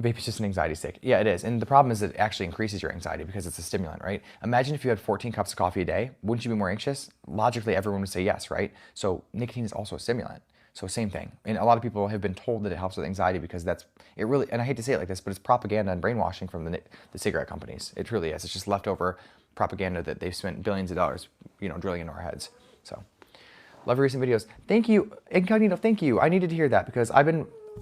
Vape is just an anxiety stick. Yeah, it is. And the problem is it actually increases your anxiety because it's a stimulant, right? Imagine if you had 14 cups of coffee a day. Wouldn't you be more anxious? Logically, everyone would say yes, right? So nicotine is also a stimulant. So same thing. And a lot of people have been told that it helps with anxiety because it really, and I hate to say it like this, but it's propaganda and brainwashing from the cigarette companies. It really is. It's just leftover propaganda that they've spent billions of dollars, drilling into our heads. So love your recent videos. Thank you, Incognito, thank you. I needed to hear that because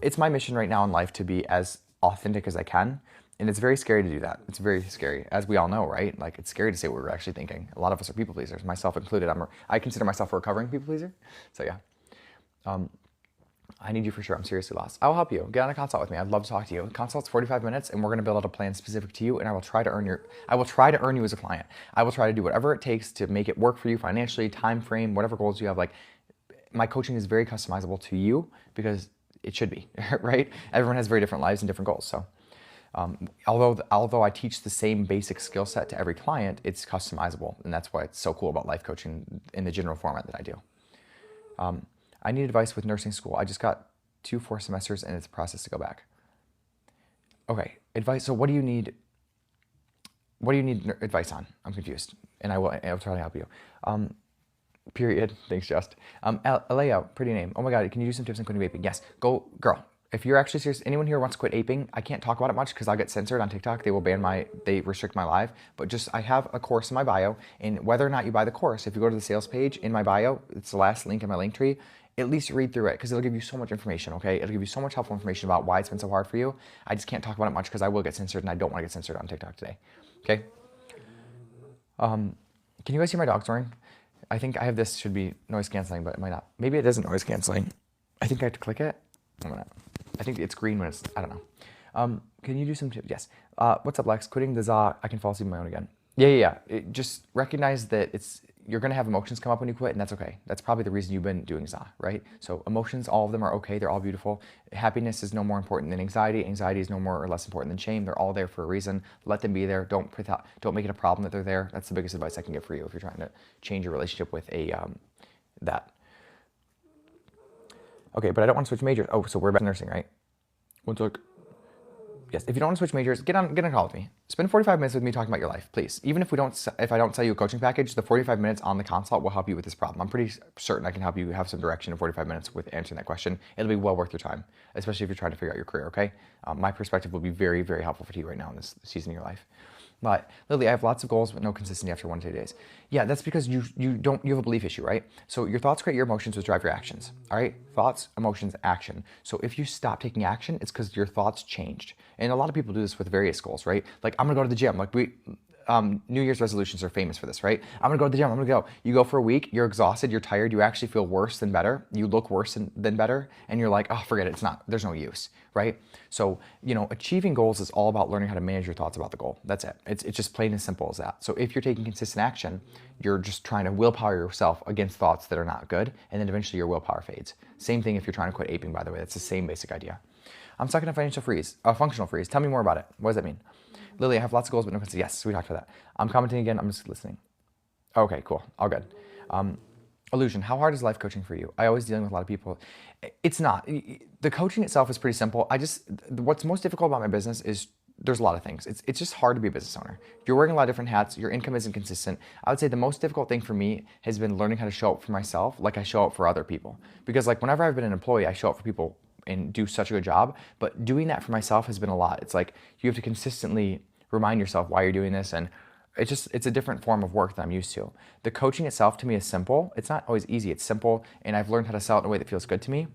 it's my mission right now in life to be as authentic as I can. And it's very scary to do that. It's very scary, as we all know, right? Like, it's scary to say what we're actually thinking. A lot of us are people pleasers, myself included. I consider myself a recovering people pleaser. So yeah. I need you for sure. I'm seriously lost. I will help you. Get on a consult with me. I'd love to talk to you. Consult's 45 minutes, and we're going to build out a plan specific to you. And I will try to earn you as a client. I will try to do whatever it takes to make it work for you financially, time frame, whatever goals you have. Like, my coaching is very customizable to you because it should be, right? Everyone has very different lives and different goals. So, although I teach the same basic skill set to every client, it's customizable, and that's why it's so cool about life coaching in the general format that I do. I need advice with nursing school. I just got 4 semesters and it's a process to go back. Okay, advice. So what do you need advice on? I'm confused, and I'll try to help you. Period. Thanks, Just. Alea, pretty name. Oh my God, can you do some tips on quitting vaping? Yes, go, girl. If you're actually serious, anyone here wants to quit aping, I can't talk about it much because I'll get censored on TikTok. They restrict my live. But I have a course in my bio, and whether or not you buy the course, if you go to the sales page in my bio, it's the last link in my link tree, at least read through it because it'll give you so much information, okay? It'll give you so much helpful information about why it's been so hard for you. I just can't talk about it much because I will get censored, and I don't want to get censored on TikTok today, okay? Can you guys hear my dog snoring? I think I have this should be noise canceling, but it might not. Maybe it isn't noise canceling. I think I have to click it. I think it's green when I don't know. Can you do some tips? Yes. What's up, Lex? Quitting the za, I can fall asleep on my own again. Yeah. Just recognize that you're going to have emotions come up when you quit, and that's okay. That's probably the reason you've been doing za, right? So emotions, all of them are okay. They're all beautiful. Happiness is no more important than anxiety. Anxiety is no more or less important than shame. They're all there for a reason. Let them be there. Don't make it a problem that they're there. That's the biggest advice I can give for you if you're trying to change your relationship with that. Okay, but I don't want to switch majors. Oh, so we're back to nursing, right? One sec. Yes, if you don't want to switch majors, get on a call with me. Spend 45 minutes with me talking about your life, please. Even if I don't sell you a coaching package, the 45 minutes on the consult will help you with this problem. I'm pretty certain I can help you have some direction in 45 minutes with answering that question. It'll be well worth your time, especially if you're trying to figure out your career, okay? My perspective will be very, very helpful for you right now in this season of your life. But Lily, I have lots of goals, but no consistency after 1 to 2 days. Yeah, that's because you have a belief issue, right? So your thoughts create your emotions, which drive your actions. All right, thoughts, emotions, action. So if you stop taking action, it's because your thoughts changed. And a lot of people do this with various goals, right? Like, I'm gonna go to the gym. Like New Year's resolutions are famous for this, right? I'm gonna go to the gym. I'm gonna go. You go for a week. You're exhausted. You're tired. You actually feel worse than better. You look worse than better, and you're like, oh, forget it. There's no use, right? So achieving goals is all about learning how to manage your thoughts about the goal. That's it. It's just plain and simple as that. So if you're taking consistent action, you're just trying to willpower yourself against thoughts that are not good, and then eventually your willpower fades. Same thing if you're trying to quit aping. By the way, that's the same basic idea. I'm stuck in a functional freeze. Tell me more about it. What does that mean? Lily, I have lots of goals, but no consistency. Yes, we talked about that. I'm commenting again. I'm just listening. Okay, cool. All good. Illusion, how hard is life coaching for you? I always dealing with a lot of people. It's not. The coaching itself is pretty simple. What's most difficult about my business is there's a lot of things. It's just hard to be a business owner. You're wearing a lot of different hats. Your income isn't consistent. I would say the most difficult thing for me has been learning how to show up for myself like I show up for other people. Because like whenever I've been an employee, I show up for people and do such a good job. But doing that for myself has been a lot. It's like you have to consistently remind yourself why you're doing this, and it's a different form of work that I'm used to. The coaching itself to me is simple. It's not always easy. It's simple, and I've learned how to sell it in a way that feels good to me.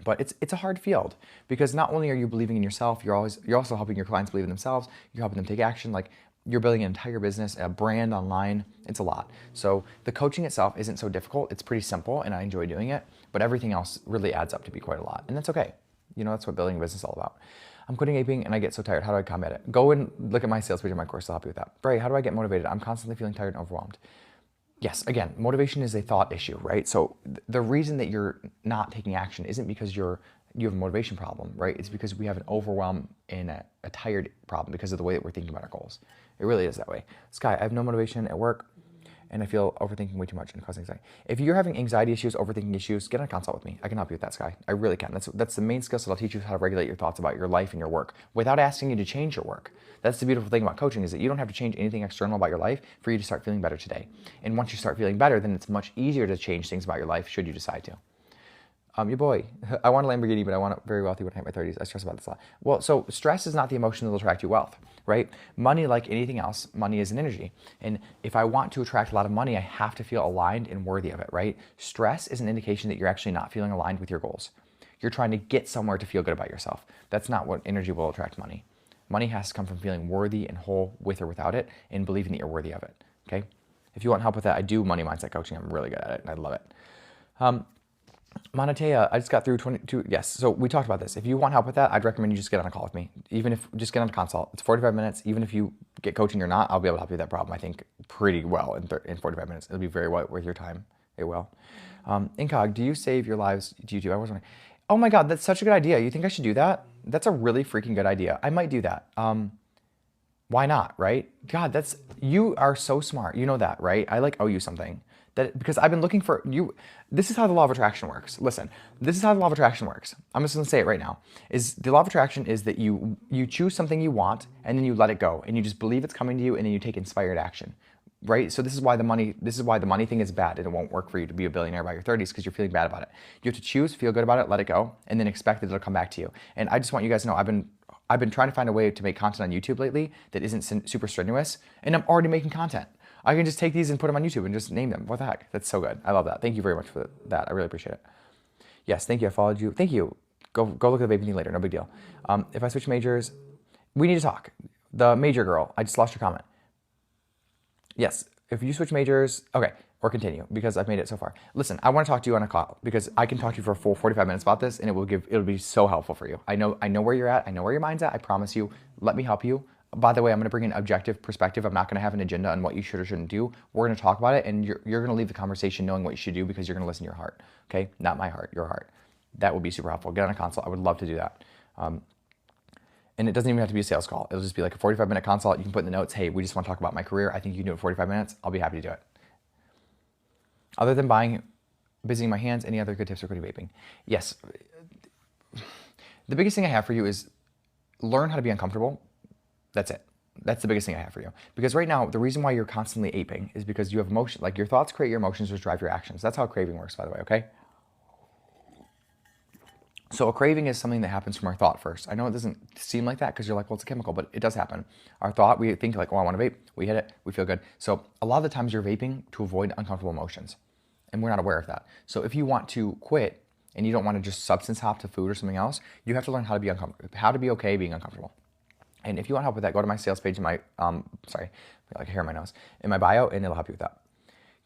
But it's a hard field because not only are you believing in yourself, you're also helping your clients believe in themselves. You're helping them take action. Like you're building an entire business, a brand online. It's a lot. So the coaching itself isn't so difficult. It's pretty simple, and I enjoy doing it. But everything else really adds up to be quite a lot, and that's okay. That's what building a business is all about. I'm quitting aping and I get so tired. How do I combat it? Go and look at my sales page of my course. I'll help you with that. Bray, how do I get motivated? I'm constantly feeling tired and overwhelmed. Yes, again, motivation is a thought issue, right? So the reason that you're not taking action isn't because you're you have a motivation problem, right? It's because we have an overwhelm and a tired problem because of the way that we're thinking about our goals. It really is that way. Sky, I have no motivation at work and I feel overthinking way too much and causing anxiety. If you're having anxiety issues, overthinking issues, get on a consult with me. I can help you with that, Sky. I really can. That's the main skill set. I'll teach you how to regulate your thoughts about your life and your work without asking you to change your work. That's the beautiful thing about coaching, is that you don't have to change anything external about your life for you to start feeling better today. And once you start feeling better, then it's much easier to change things about your life should you decide to. Your boy, I want a Lamborghini, but I want a very wealthy when I hit my 30s. I stress about this a lot. Well, so stress is not the emotion that will attract you wealth, right? Money, like anything else, money is an energy. And if I want to attract a lot of money, I have to feel aligned and worthy of it, right? Stress is an indication that you're actually not feeling aligned with your goals. You're trying to get somewhere to feel good about yourself. That's not what energy will attract money. Money has to come from feeling worthy and whole with or without it and believing that you're worthy of it, okay? If you want help with that, I do money mindset coaching. I'm really good at it and I love it. Monatea, I just got through 22. Yes, so we talked about this. If you want help with that, I'd recommend you just get on a call with me. Even if, just get on a consult. It's 45 minutes. Even if you get coaching or not, I'll be able to help you with that problem, I think, pretty well in 45 minutes. It'll be very well worth your time. It will. Incog, do you save your lives to YouTube? I was wondering. Oh my God, that's such a good idea. You think I should do that? That's a really freaking good idea. I might do that. Why not, right? God, you are so smart. You know that, right? I owe you something. Because I've been looking for you. This is how the law of attraction works. Listen, this is how the law of attraction works. I'm just gonna say it right now. The law of attraction is that you choose something you want and then you let it go and you just believe it's coming to you and then you take inspired action, right? So this is why the money thing is bad and it won't work for you to be a billionaire by your 30s because you're feeling bad about it. You have to choose, feel good about it, let it go, and then expect that it'll come back to you. And I just want you guys to know I've been trying to find a way to make content on YouTube lately that isn't super strenuous, and I'm already making content. I can just take these and put them on YouTube and just name them. What the heck? That's so good. I love that. Thank you very much for that. I really appreciate it. Yes, thank you. I followed you. Thank you. Go look at the vaping thing later. No big deal. If I switch majors, we need to talk. The major girl, I just lost your comment. Yes, if you switch majors, okay, or continue because I've made it so far. Listen, I want to talk to you on a call because I can talk to you for a full 45 minutes about this and it'll be so helpful for you. I know where you're at. I know where your mind's at. I promise you. Let me help you. By the way, I'm going to bring an objective perspective. I'm not going to have an agenda on what you should or shouldn't do. We're going to talk about it, and you're going to leave the conversation knowing what you should do because you're going to listen to your heart, okay? Not my heart, your heart. That would be super helpful. Get on a consult. I would love to do that. And it doesn't even have to be a sales call. It'll just be like a 45-minute consult. You can put in the notes, hey, we just want to talk about my career. I think you can do it in 45 minutes. I'll be happy to do it. Other than busying my hands, any other good tips for quitting vaping? Yes. The biggest thing I have for you is learn how to be uncomfortable. That's it. That's the biggest thing I have for you. Because right now, the reason why you're constantly aping is because you have emotion. Like your thoughts create your emotions, which drive your actions. That's how craving works, by the way, okay? So a craving is something that happens from our thought first. I know it doesn't seem like that because you're like, well, it's a chemical, but it does happen. Our thought, we think like, oh, I want to vape. We hit it. We feel good. So a lot of the times you're vaping to avoid uncomfortable emotions. And we're not aware of that. So if you want to quit and you don't want to just substance hop to food or something else, you have to learn how to be how to be okay being uncomfortable. And if you want help with that, go to my sales page in my, like hair in my nose, in my bio, and it'll help you with that.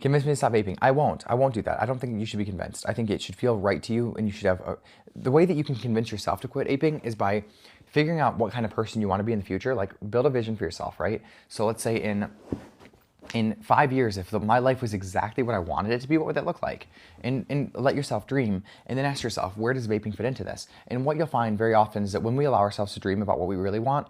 Convince me to stop vaping. I won't do that. I don't think you should be convinced. I think it should feel right to you, and you should have, the way that you can convince yourself to quit aping is by figuring out what kind of person you want to be in the future. Like build a vision for yourself, right? So let's say in 5 years, if my life was exactly what I wanted it to be, what would that look like? And let yourself dream, and then ask yourself, where does vaping fit into this? And what you'll find very often is that when we allow ourselves to dream about what we really want,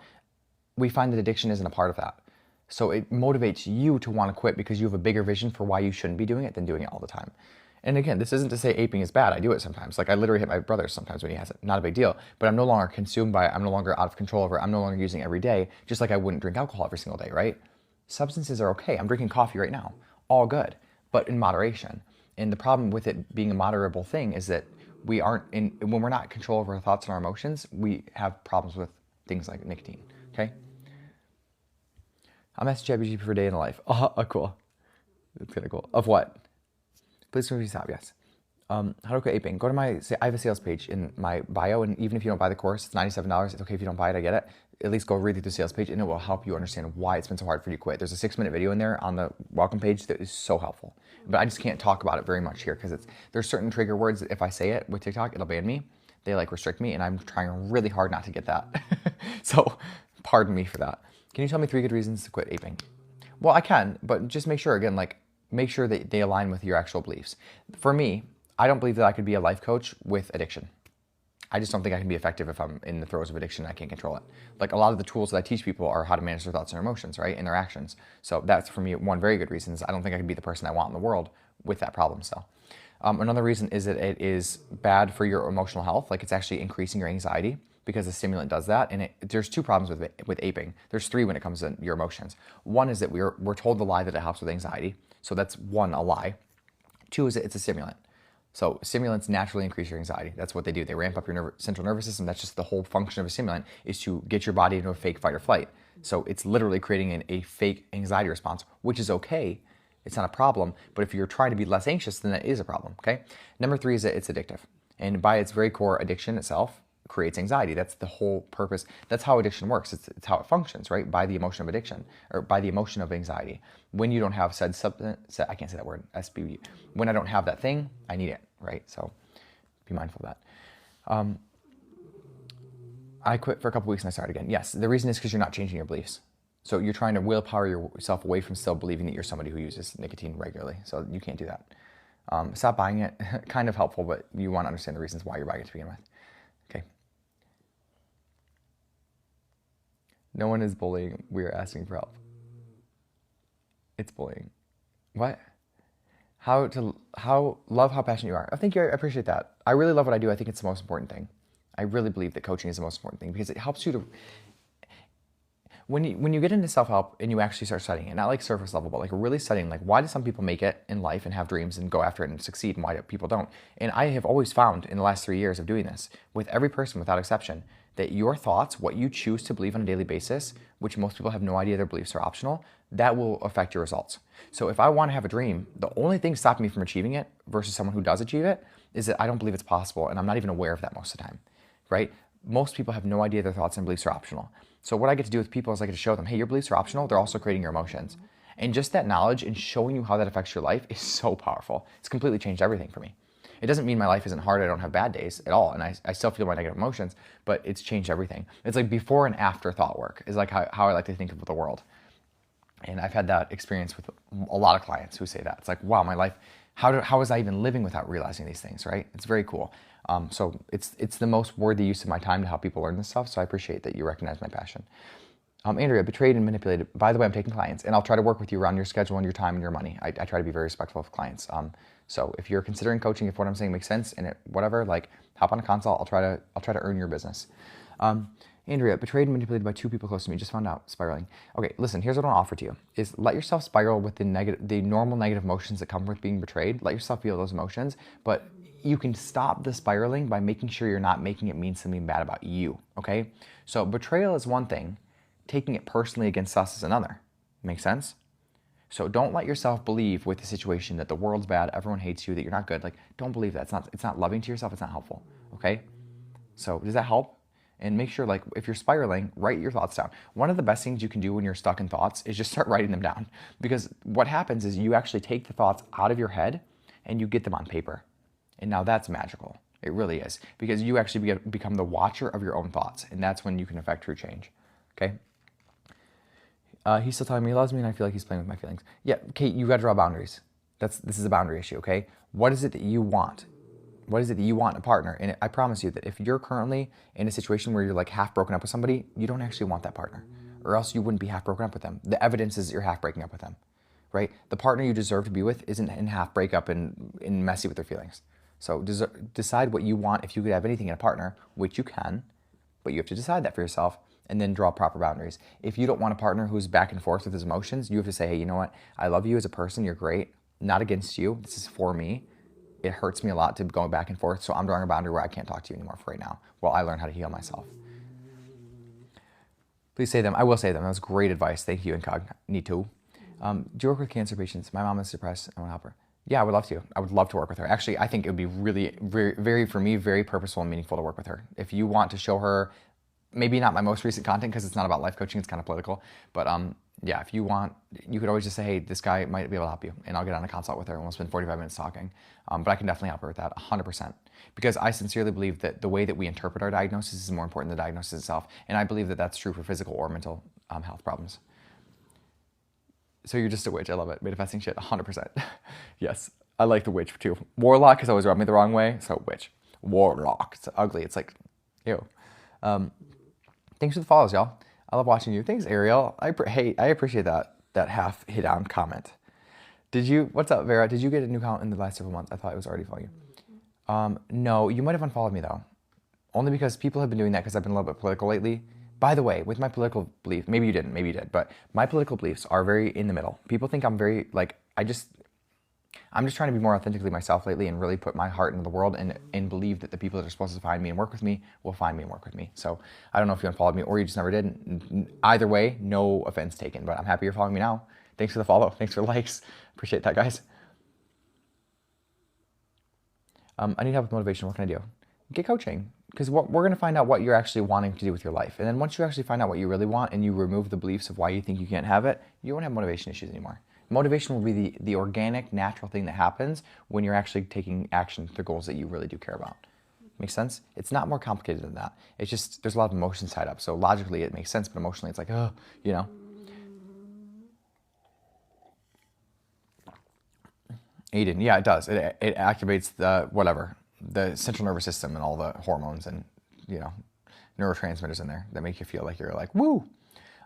we find that addiction isn't a part of that. So it motivates you to want to quit because you have a bigger vision for why you shouldn't be doing it than doing it all the time. And again, this isn't to say aping is bad. I do it sometimes. Like I literally hit my brother sometimes when he has it. Not a big deal. But I'm no longer consumed by it. I'm no longer out of control over it. I'm no longer using it every day, just like I wouldn't drink alcohol every single day, right? Substances are okay. I'm drinking coffee right now. All good, but in moderation. And the problem with it being a moderable thing is that when we're not in control of our thoughts and our emotions, we have problems with things like nicotine, okay? I'm asking ChatGPT for a day in the life. Oh, cool. That's kind of cool. Of what? Please don't stop, yes. How to quit aping. Go to I have a sales page in my bio, and even if you don't buy the course, it's $97. It's okay if you don't buy it, I get it. At least go read through the sales page, and it will help you understand why it's been so hard for you to quit. There's a 6-minute video in there on the welcome page that is so helpful. But I just can't talk about it very much here because there's certain trigger words that if I say it with TikTok, it'll ban me. They restrict me, and I'm trying really hard not to get that. So pardon me for that. Can you tell me 3 good reasons to quit aping? Well, I can, but just make sure, again, make sure that they align with your actual beliefs. For me, I don't believe that I could be a life coach with addiction. I just don't think I can be effective if I'm in the throes of addiction and I can't control it. Like a lot of the tools that I teach people are how to manage their thoughts and emotions, right? And their actions. So that's for me one very good reason is I don't think I can be the person I want in the world with that problem still. Another reason is that it is bad for your emotional health. Like it's actually increasing your anxiety because the stimulant does that. And there's two problems with aping. There's three when it comes to your emotions. One is that we're told the lie that it helps with anxiety. So that's one, a lie. Two is that it's a stimulant. So stimulants naturally increase your anxiety. That's what they do. They ramp up your central nervous system. That's just the whole function of a stimulant is to get your body into a fake fight or flight. So it's literally creating a fake anxiety response, which is okay. It's not a problem. But if you're trying to be less anxious, then that is a problem, okay? Number three is that it's addictive. And by its very core, addiction itself creates anxiety. That's the whole purpose. That's how addiction works. It's how it functions, right? By the emotion of addiction or by the emotion of anxiety. When you don't have said substance, I can't say that word, SBU. When I don't have that thing, I need it, right? So be mindful of that. I quit for a couple weeks and I started again. Yes, the reason is because you're not changing your beliefs. So you're trying to willpower yourself away from still believing that you're somebody who uses nicotine regularly. So you can't do that. Stop buying it. Kind of helpful, but you want to understand the reasons why you're buying it to begin with. Okay. No one is bullying. We are asking for help. It's bullying. What? Love how passionate you are. Thank you. I appreciate that. I really love what I do. I think it's the most important thing. I really believe that coaching is the most important thing because it helps you to. When you get into self-help and you actually start studying it, not like surface level, but like really studying, like why do some people make it in life and have dreams and go after it and succeed and why do people don't? And I have always found in the last 3 years of doing this, with every person without exception, that your thoughts, what you choose to believe on a daily basis, which most people have no idea their beliefs are optional, that will affect your results. So if I want to have a dream, the only thing stopping me from achieving it versus someone who does achieve it is that I don't believe it's possible and I'm not even aware of that most of the time, right? Most people have no idea their thoughts and beliefs are optional. So what I get to do with people is I get to show them, hey, your beliefs are optional. They're also creating your emotions. And just that knowledge and showing you how that affects your life is so powerful. It's completely changed everything for me. It doesn't mean my life isn't hard. I don't have bad days at all. And I still feel my negative emotions, but it's changed everything. It's like before and after thought work is like how I like to think of the world. And I've had that experience with a lot of clients who say that. It's like, wow, my life, how was I even living without realizing these things, right? It's very cool. So it's the most worthy use of my time to help people learn this stuff. So I appreciate that you recognize my passion. Andrea, betrayed and manipulated. By the way, I'm taking clients and I'll try to work with you around your schedule and your time and your money. I try to be very respectful of clients. So if you're considering coaching, if what I'm saying makes sense and whatever, like hop on a consult. I'll try to earn your business. Andrea, betrayed and manipulated by two people close to me. Just found out, spiraling. Okay, listen, here's what I'll offer to you is let yourself spiral with the normal negative emotions that come with being betrayed. Let yourself feel those emotions, but you can stop the spiraling by making sure you're not making it mean something bad about you, okay? So betrayal is one thing, taking it personally against us is another. Make sense? So don't let yourself believe with the situation that the world's bad, everyone hates you, that you're not good. Like, don't believe that. It's not loving to yourself, it's not helpful, okay? So does that help? And make sure, like, if you're spiraling, write your thoughts down. One of the best things you can do when you're stuck in thoughts is just start writing them down. Because what happens is you actually take the thoughts out of your head and you get them on paper. And now that's magical. It really is. Because you actually become the watcher of your own thoughts. And that's when you can affect true change. Okay? He's still telling me he loves me and I feel like he's playing with my feelings. Yeah, Kate, you gotta draw boundaries. This is a boundary issue, okay? What is it that you want? What is it that you want in a partner? And I promise you that if you're currently in a situation where you're like half broken up with somebody, you don't actually want that partner. Or else you wouldn't be half broken up with them. The evidence is that you're half breaking up with them. Right? The partner you deserve to be with isn't in half breakup and messy with their feelings. So decide what you want if you could have anything in a partner, which you can, but you have to decide that for yourself and then draw proper boundaries. If you don't want a partner who's back and forth with his emotions, you have to say, hey, you know what? I love you as a person. You're great. Not against you. This is for me. It hurts me a lot to go back and forth, so I'm drawing a boundary where I can't talk to you anymore for right now while I learn how to heal myself. Please say them. I will say them. That was great advice. Thank you, Incognito. Do you work with cancer patients? My mom is depressed. I want to help her. Yeah, I would love to. I would love to work with her. Actually, I think it would be really, very, for me, very purposeful and meaningful to work with her. If you want to show her, maybe not my most recent content because it's not about life coaching, it's kind of political, but yeah, if you want, you could always just say, hey, this guy might be able to help you, and I'll get on a consult with her and we'll spend 45 minutes talking. But I can definitely help her with that 100%, because I sincerely believe that the way that we interpret our diagnosis is more important than the diagnosis itself, and I believe that that's true for physical or mental health problems. So you're just a witch. I love it. Manifesting shit, 100%. Yes, I like the witch too. Warlock has always rubbed me the wrong way, so witch. Warlock. It's ugly. It's like, ew. Thanks for the follows, y'all. I love watching you. Thanks, Ariel. I appreciate that half hit on comment. What's up, Vera? Did you get a new account in the last several months? I thought it was already following you. No, you might have unfollowed me though. Only because people have been doing that because I've been a little bit political lately. By the way, with my political belief, maybe you didn't, maybe you did, but my political beliefs are very in the middle. People think I'm very, I'm just trying to be more authentically myself lately and really put my heart into the world and believe that the people that are supposed to find me and work with me will find me and work with me. So I don't know if you unfollowed me or you just never did. Either way, no offense taken, but I'm happy you're following me now. Thanks for the follow. Thanks for the likes. Appreciate that, guys. I need help with motivation. What can I do? Get coaching. Because we're going to find out what you're actually wanting to do with your life. And then once you actually find out what you really want and you remove the beliefs of why you think you can't have it, you won't have motivation issues anymore. Motivation will be the organic, natural thing that happens when you're actually taking action to the goals that you really do care about. Make sense? It's not more complicated than that. It's just, there's a lot of emotions tied up. So logically it makes sense, but emotionally it's like, oh, you know. Aiden, yeah, it does. It activates the central nervous system and all the hormones and, neurotransmitters in there that make you feel like you're like, woo.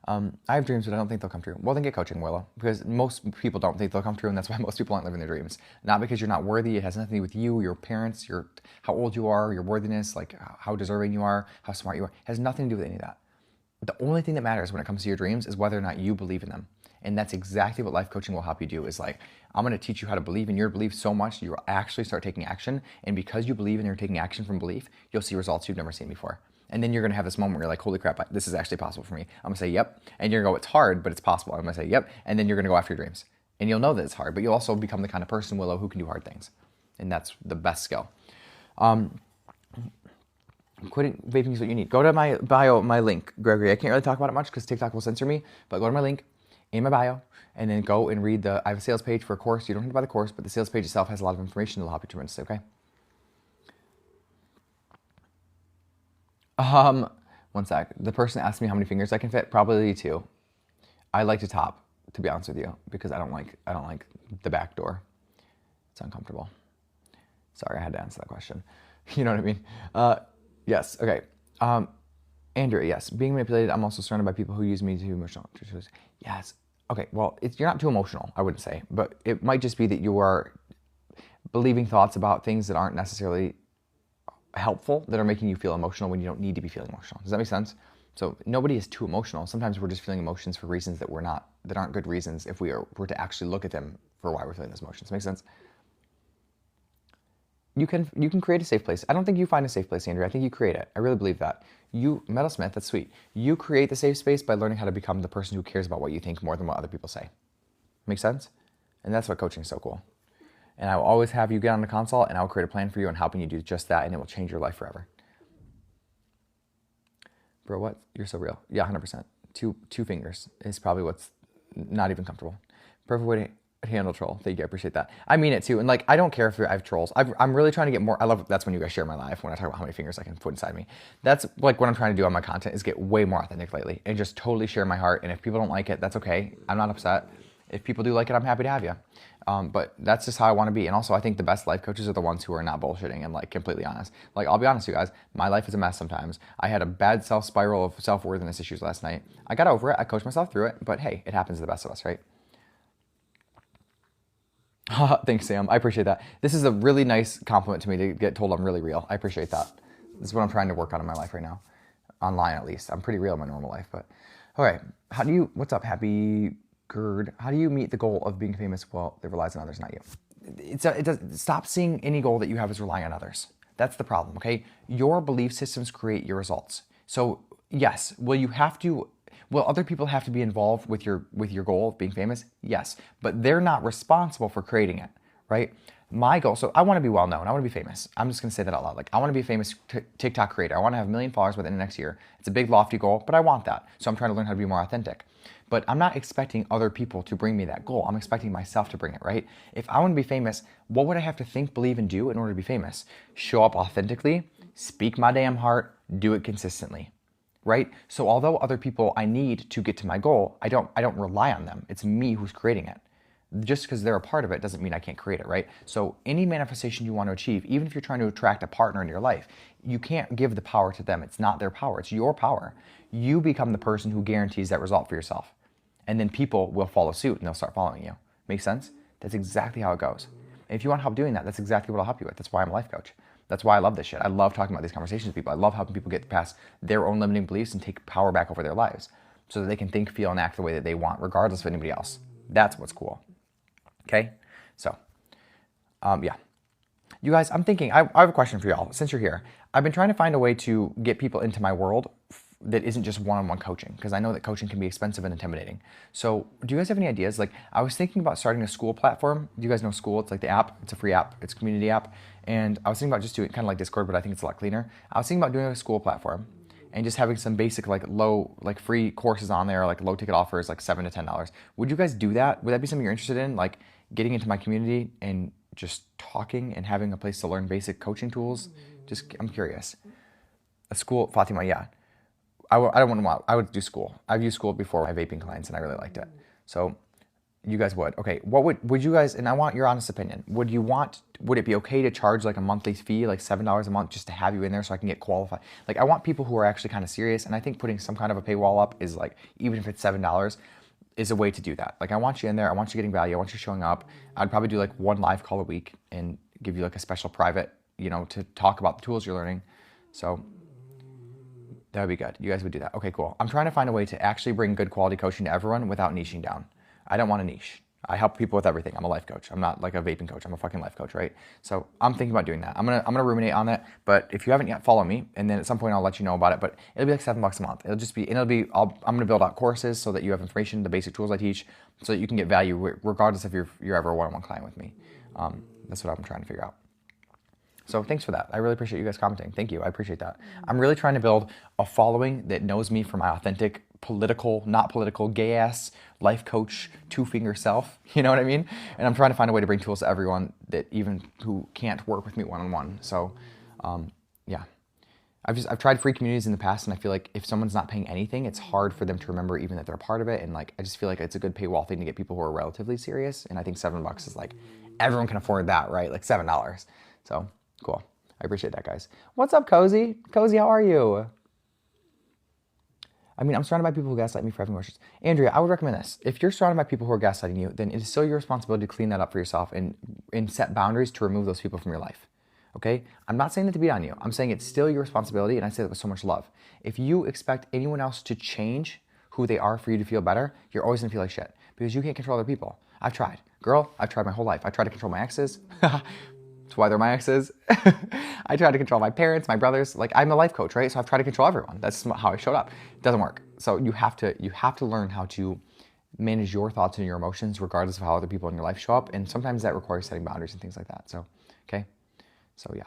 I have dreams, but I don't think they'll come true. Well, then get coaching, Willow, because most people don't think they'll come true, and that's why most people aren't living their dreams. Not because you're not worthy. It has nothing to do with you, your parents, how old you are, your worthiness, like how deserving you are, how smart you are. It has nothing to do with any of that. The only thing that matters when it comes to your dreams is whether or not you believe in them. And that's exactly what life coaching will help you do, is like, I'm going to teach you how to believe in your belief so much you will actually start taking action. And because you believe and you're taking action from belief, you'll see results you've never seen before. And then you're going to have this moment where you're like, holy crap, this is actually possible for me. I'm going to say, yep. And you're going to go, it's hard, but it's possible. I'm going to say, yep. And then you're going to go after your dreams. And you'll know that it's hard, but you'll also become the kind of person, Willow, who can do hard things. And that's the best skill. Quitting vaping is what you need. Go to my bio, my link, Gregory. I can't really talk about it much because TikTok will censor me, but go to my link in my bio and then go and read I have a sales page for a course. You don't have to buy the course, but the sales page itself has a lot of information that'll help you tremendously, okay? One sec. The person asked me how many fingers I can fit. Probably 2. I like to top, to be honest with you, because I don't like the back door. It's uncomfortable. Sorry, I had to answer that question. You know what I mean? Yes. Okay. Andrea, yes. Being manipulated. I'm also surrounded by people who use me to emotional. Yes. Okay. Well, you're not too emotional, I wouldn't say, but it might just be that you are believing thoughts about things that aren't necessarily helpful, that are making you feel emotional when you don't need to be feeling emotional. Does that make sense? So nobody is too emotional. Sometimes we're just feeling emotions for reasons that aren't good reasons if were to actually look at them for why we're feeling those emotions. Make sense? You can create a safe place. I don't think you find a safe place, Andrea. I think you create it. I really believe that. You, Metalsmith, that's sweet. You create the safe space by learning how to become the person who cares about what you think more than what other people say. Make sense? And that's what coaching is so cool. And I will always have you get on the console and I will create a plan for you on helping you do just that, and it will change your life forever. Bro, what? You're so real. Yeah, 100%. Two fingers is probably what's not even comfortable. Perfect way to handle troll. Thank you. I appreciate that. I mean it too. And I don't care if I have trolls. I'm really trying to get more. That's when you guys share my life, when I talk about how many fingers I can put inside me. That's what I'm trying to do on my content, is get way more authentic lately and just totally share my heart. And if people don't like it, that's okay. I'm not upset. If people do like it, I'm happy to have you. But that's just how I want to be. And also, I think the best life coaches are the ones who are not bullshitting and completely honest. I'll be honest with you guys, my life is a mess sometimes. I had a bad spiral of self-worthiness issues last night. I got over it. I coached myself through it. But hey, it happens to the best of us, right? Thanks, Sam. I appreciate that. This is a really nice compliment to me to get told I'm really real. I appreciate that. This is what I'm trying to work on in my life right now. Online, at least. I'm pretty real in my normal life. But all right. What's up, Happy Gerd? How do you meet the goal of being famous? Well, it relies on others, not you. Stop seeing any goal that you have as relying on others. That's the problem, okay? Your belief systems create your results. So yes, will other people have to be involved with your goal of being famous? Yes, but they're not responsible for creating it, right? My goal, so I want to be well known. I want to be famous. I'm just going to say that out loud. I want to be a famous TikTok creator. I want to have 1 million followers within the next year. It's a big, lofty goal, but I want that. So I'm trying to learn how to be more authentic. But I'm not expecting other people to bring me that goal. I'm expecting myself to bring it, right? If I want to be famous, what would I have to think, believe, and do in order to be famous? Show up authentically, speak my damn heart, do it consistently, right? So although other people I need to get to my goal, I don't rely on them. It's me who's creating it. Just because they're a part of it doesn't mean I can't create it, right? So any manifestation you want to achieve, even if you're trying to attract a partner in your life, you can't give the power to them. It's not their power, it's your power. You become the person who guarantees that result for yourself. And then people will follow suit and they'll start following you. Make sense? That's exactly how it goes. And if you want help doing that, that's exactly what I'll help you with. That's why I'm a life coach. That's why I love this shit. I love talking about these conversations with people. I love helping people get past their own limiting beliefs and take power back over their lives so that they can think, feel, and act the way that they want, regardless of anybody else. That's what's cool. Okay? So, yeah. You guys, I'm thinking, I have a question for y'all since you're here. I've been trying to find a way to get people into my world that isn't just one-on-one coaching, because I know that coaching can be expensive and intimidating. So do you guys have any ideas? Like, I was thinking about starting a Skool platform. Do you guys know Skool? It's like the app. It's a free app. It's a community app. And I was thinking about just doing kind of like Discord, but I think it's a lot cleaner. I was thinking about doing a Skool platform and just having some basic like low, like free courses on there, like low ticket offers, like $7 to $10. Would you guys do that? Would that be something you're interested in? Like getting into my community and just talking and having a place to learn basic coaching tools? Just, I'm curious. A Skool, Fatima, yeah. I would do Skool. I've used Skool before with my vaping clients and I really liked it. So you guys would. Okay, what would you guys, and I want your honest opinion, would it be okay to charge like a monthly fee, like $7 a month just to have you in there so I can get qualified? Like I want people who are actually kind of serious, and I think putting some kind of a paywall up is like, even if it's $7, is a way to do that. Like I want you in there, I want you getting value, I want you showing up. I'd probably do like one live call a week and give you like a special private, to talk about the tools you're learning. So that would be good. You guys would do that. Okay, cool. I'm trying to find a way to actually bring good quality coaching to everyone without niching down. I don't want to niche. I help people with everything. I'm a life coach. I'm not like a vaping coach. I'm a fucking life coach, right? So I'm thinking about doing that. I'm gonna ruminate on that. But if you haven't yet, follow me, and then at some point I'll let you know about it. But it'll be like $7 a month. I'm gonna build out courses so that you have information, the basic tools I teach, so that you can get value regardless if you're ever a one-on-one client with me. That's what I'm trying to figure out. So thanks for that. I really appreciate you guys commenting. Thank you. I appreciate that. I'm really trying to build a following that knows me for my authentic, not political, gay-ass life coach, two-finger self. You know what I mean? And I'm trying to find a way to bring tools to everyone that even who can't work with me one-on-one. So, yeah. I've tried free communities in the past, and I feel like if someone's not paying anything, it's hard for them to remember even that they're a part of it. And like, I just feel like it's a good paywall thing to get people who are relatively serious. And I think $7 is like, everyone can afford that, right? Like $7. So cool. I appreciate that, guys. What's up, Cozy? Cozy, how are you? I mean, I'm surrounded by people who gaslight me for having questions. Andrea, I would recommend this. If you're surrounded by people who are gaslighting you, then it is still your responsibility to clean that up for yourself and set boundaries to remove those people from your life. Okay? I'm not saying that to beat on you. I'm saying it's still your responsibility, and I say that with so much love. If you expect anyone else to change who they are for you to feel better, you're always gonna feel like shit because you can't control other people. I've tried. Girl, I've tried my whole life. I tried to control my exes. That's why they're my exes. I try to control my parents, my brothers. Like, I'm a life coach, right? So I've tried to control everyone. That's how I showed up. It doesn't work. So you have to learn how to manage your thoughts and your emotions regardless of how other people in your life show up. And sometimes that requires setting boundaries and things like that. So, okay. So yeah.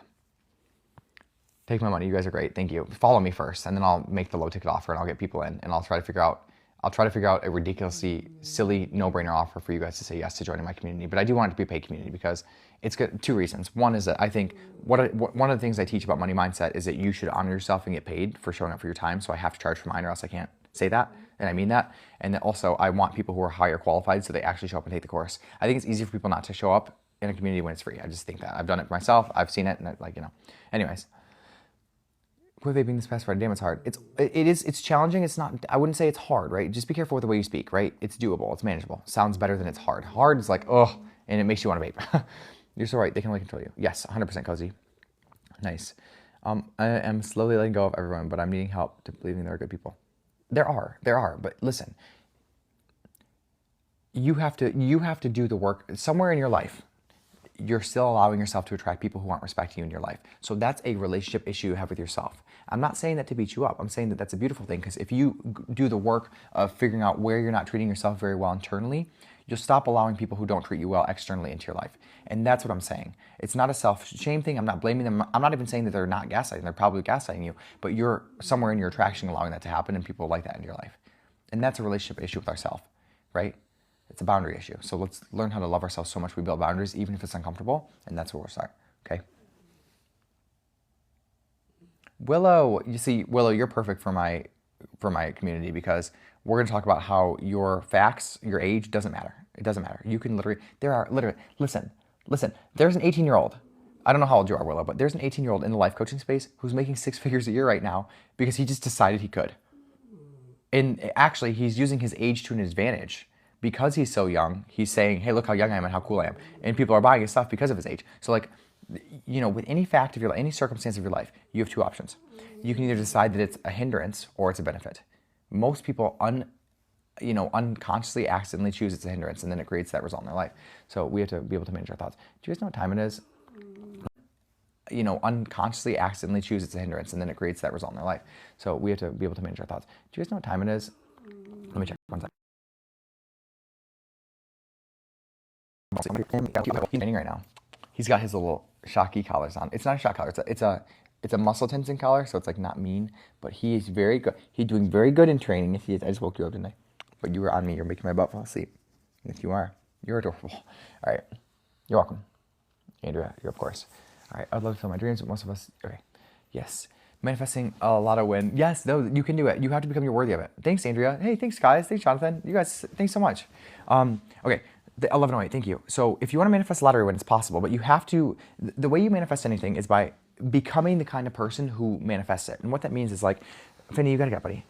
Take my money. You guys are great. Thank you. Follow me first, and then I'll make the low ticket offer and I'll get people in, and I'll try to figure out a ridiculously silly no-brainer offer for you guys to say yes to joining my community. But I do want it to be a paid community because it's good. Two reasons. One is that I think one of the things I teach about money mindset is that you should honor yourself and get paid for showing up for your time. So I have to charge for mine or else I can't say that. And I mean that. And then also I want people who are higher qualified so they actually show up and take the course. I think it's easy for people not to show up in a community when it's free. I just think that. I've done it myself. I've seen it, and Anyways. Quit vaping this past Friday. Damn, it's hard. It's challenging. It's not, I wouldn't say it's hard, right? Just be careful with the way you speak, right? It's doable. It's manageable. Sounds better than it's hard. Hard is like, oh, and it makes you want to vape. You're so right. They can only control you. Yes, 100% Cozy. Nice. I am slowly letting go of everyone, but I'm needing help to believing there are good people. There are. But listen, you have to do the work somewhere in your life. You're still allowing yourself to attract people who aren't respecting you in your life. So that's a relationship issue you have with yourself. I'm not saying that to beat you up. I'm saying that that's a beautiful thing, because if you do the work of figuring out where you're not treating yourself very well internally, you'll stop allowing people who don't treat you well externally into your life. And that's what I'm saying. It's not a self-shame thing. I'm not blaming them. I'm not even saying that they're not gaslighting. They're probably gaslighting you, but you're somewhere in your attraction allowing that to happen, and people like that in your life. And that's a relationship issue with ourselves, right? It's a boundary issue. So let's learn how to love ourselves so much we build boundaries, even if it's uncomfortable, and that's where we'll start, okay? Willow, you see, Willow, you're perfect for my community, because we're gonna talk about how your facts, your age doesn't matter. It doesn't matter. You can literally, listen, there's an 18-year-old. I don't know how old you are, Willow, but there's an 18-year-old in the life coaching space who's making 6 figures a year right now because he just decided he could. And actually, he's using his age to an advantage. Because he's so young, he's saying, hey, look how young I am and how cool I am. And people are buying his stuff because of his age. So like, with any fact of your life, any circumstance of your life, you have 2 options. You can either decide that it's a hindrance or it's a benefit. Most people unconsciously, accidentally choose it's a hindrance, and then it creates that result in their life. So we have to be able to manage our thoughts. Do you guys know what time it is? Unconsciously, accidentally choose it's a hindrance, and then it creates that result in their life. So we have to be able to manage our thoughts. Do you guys know what time it is? Let me check 1 second. He's training right now. He's got his little shocky collars on. It's not a shock collar. It's a muscle tensing collar, so it's like not mean, but he is very good. He's doing very good in training. If he is, I just woke you up, didn't I? But you were on me. You're making my butt fall asleep. And if you are, you're adorable. All right, you're welcome, Andrea. You're of course. All right, I'd love to fill my dreams, but most of us. Okay, yes. Manifesting a lot of win. Yes, no, you can do it. You have to become you're worthy of it. Thanks, Andrea. Hey, thanks, guys. Thanks, Jonathan. You guys, thanks so much. Okay. The 1108, thank you. So if you want to manifest a lottery win, it's possible, but you have to, the way you manifest anything is by becoming the kind of person who manifests it. And what that means is like, Finney, you gotta get, buddy.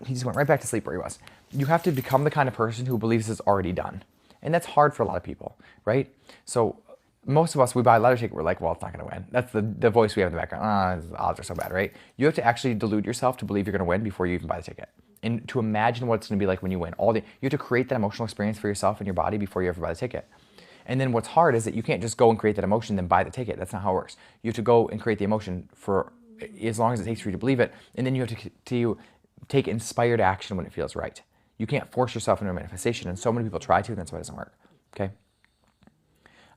He just went right back to sleep where he was. You have to become the kind of person who believes it's already done. And that's hard for a lot of people, right? So most of us, we buy a lottery ticket, we're like, well, it's not gonna win. That's the voice we have in the background. The odds are so bad, right? You have to actually delude yourself to believe you're gonna win before you even buy the ticket. And to imagine what it's going to be like when you win. You have to create that emotional experience for yourself and your body before you ever buy the ticket. And then what's hard is that you can't just go and create that emotion then buy the ticket. That's not how it works. You have to go and create the emotion for as long as it takes for you to believe it, and then you have to take inspired action when it feels right. You can't force yourself into a manifestation, and so many people try to, and that's why it doesn't work. Okay?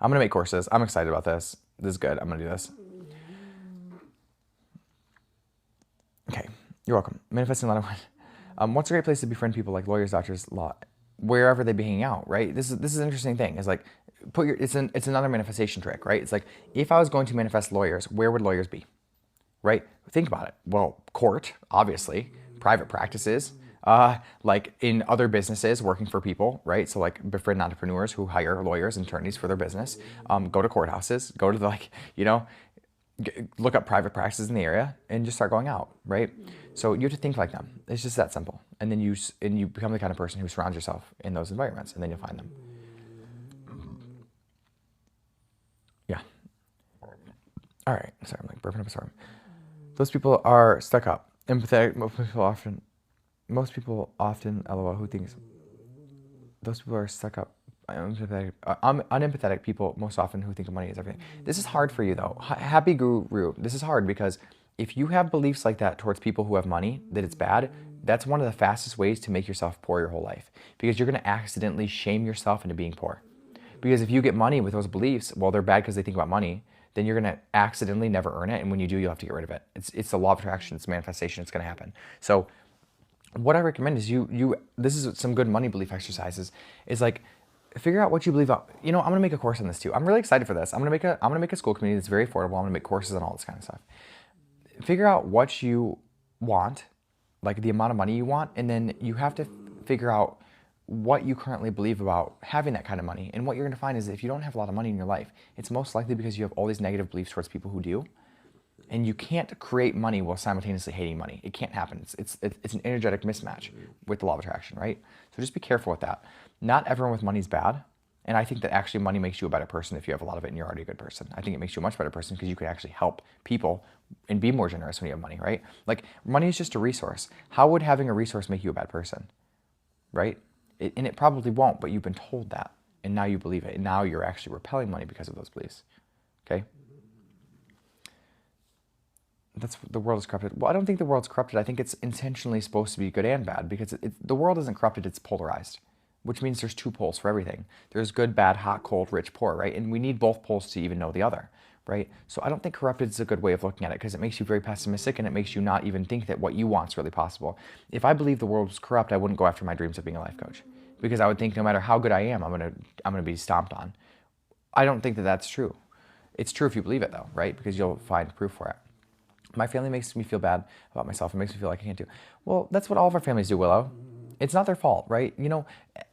I'm going to make courses. I'm excited about this. This is good. I'm going to do this. Okay. You're welcome. Manifesting a lot of win. What's a great place to befriend people like lawyers, doctors, law, wherever they be hanging out, right? This is an interesting thing. It's like it's another manifestation trick, right? It's like if I was going to manifest lawyers, where would lawyers be, right? Think about it. Well, court, obviously, private practices, like in other businesses working for people, right? So like befriend entrepreneurs who hire lawyers and attorneys for their business. Go to courthouses, go to look up private practices in the area and just start going out, right? So you have to think like them. It's just that simple. And then you become the kind of person who surrounds yourself in those environments, and then you'll find them. Yeah. All right. Sorry, I'm like burping up a storm. Those people are stuck up. Empathetic. Most people often, LOL, who thinks those people are stuck up. Unempathetic people most often who think of money as everything. This is hard for you though. Happy Guru. This is hard because if you have beliefs like that towards people who have money, that it's bad, that's one of the fastest ways to make yourself poor your whole life. Because you're going to accidentally shame yourself into being poor. Because if you get money with those beliefs, well, they're bad because they think about money, then you're going to accidentally never earn it. And when you do, you'll have to get rid of it. It's the law of attraction. It's manifestation. It's going to happen. So what I recommend is this is some good money belief exercises, is like, figure out what you believe about. I'm going to make a course on this too. I'm really excited for this. I'm going to make a school community that's very affordable. I'm going to make courses on all this kind of stuff. Figure out what you want, like the amount of money you want, and then you have to figure out what you currently believe about having that kind of money. And what you're going to find is that if you don't have a lot of money in your life, it's most likely because you have all these negative beliefs towards people who do. And you can't create money while simultaneously hating money. It can't happen. It's an energetic mismatch with the law of attraction, right? So just be careful with that. Not everyone with money is bad. And I think that actually money makes you a better person if you have a lot of it and you're already a good person. I think it makes you a much better person because you can actually help people and be more generous when you have money, right? Like money is just a resource. How would having a resource make you a bad person, right? And it probably won't, but you've been told that. And now you believe it. And now you're actually repelling money because of those beliefs, okay? The world is corrupted. Well, I don't think the world's corrupted. I think it's intentionally supposed to be good and bad because the world isn't corrupted, it's polarized, which means there's 2 poles for everything. There's good, bad, hot, cold, rich, poor, right? And we need both poles to even know the other, right? So I don't think corrupted is a good way of looking at it because it makes you very pessimistic and it makes you not even think that what you want is really possible. If I believed the world was corrupt, I wouldn't go after my dreams of being a life coach because I would think no matter how good I am, I'm gonna be stomped on. I don't think that that's true. It's true if you believe it though, right? Because you'll find proof for it. My family makes me feel bad about myself. It makes me feel like I can't do. Well, that's what all of our families do, Willow. It's not their fault, right?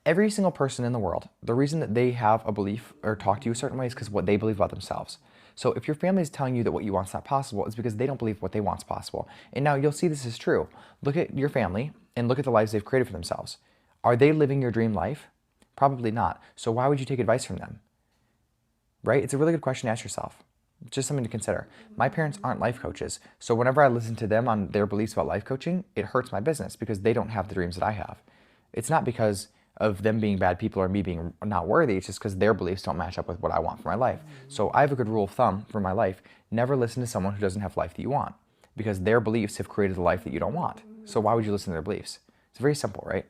Every single person in the world, the reason that they have a belief or talk to you a certain way is because what they believe about themselves. So if your family is telling you that what you want is not possible, it's because they don't believe what they want is possible. And now you'll see this is true. Look at your family and look at the lives they've created for themselves. Are they living your dream life? Probably not. So why would you take advice from them? Right? It's a really good question to ask yourself. Just something to consider. My parents aren't life coaches. So whenever I listen to them on their beliefs about life coaching, it hurts my business because they don't have the dreams that I have. It's not because of them being bad people or me being not worthy. It's just because their beliefs don't match up with what I want for my life. So I have a good rule of thumb for my life. Never listen to someone who doesn't have the life that you want because their beliefs have created the life that you don't want. So why would you listen to their beliefs? It's very simple, right?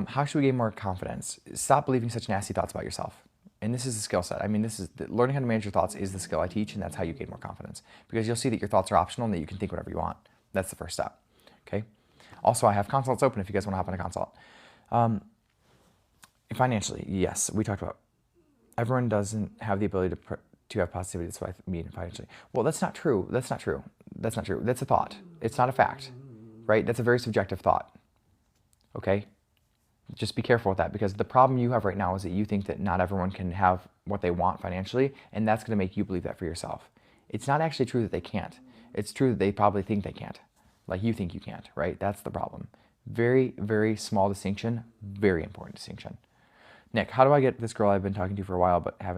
How should we gain more confidence? Stop believing such nasty thoughts about yourself. And this is a skill set. I mean, learning how to manage your thoughts is the skill I teach, and that's how you gain more confidence. Because you'll see that your thoughts are optional and that you can think whatever you want. That's the first step. Okay. Also, I have consults open if you guys want to hop on a consult. Financially, yes, we talked about everyone doesn't have the ability to have positivity. That's what I mean financially. Well, that's not true. That's not true. That's not true. That's a thought. It's not a fact, right? That's a very subjective thought. Okay. Just be careful with that because the problem you have right now is that you think that not everyone can have what they want financially, and that's going to make you believe that for yourself. It's not actually true that they can't. It's true that they probably think they can't, like you think you can't, right? That's the problem. Very, very small distinction, very important distinction. Nick, how do I get this girl I've been talking to for a while but have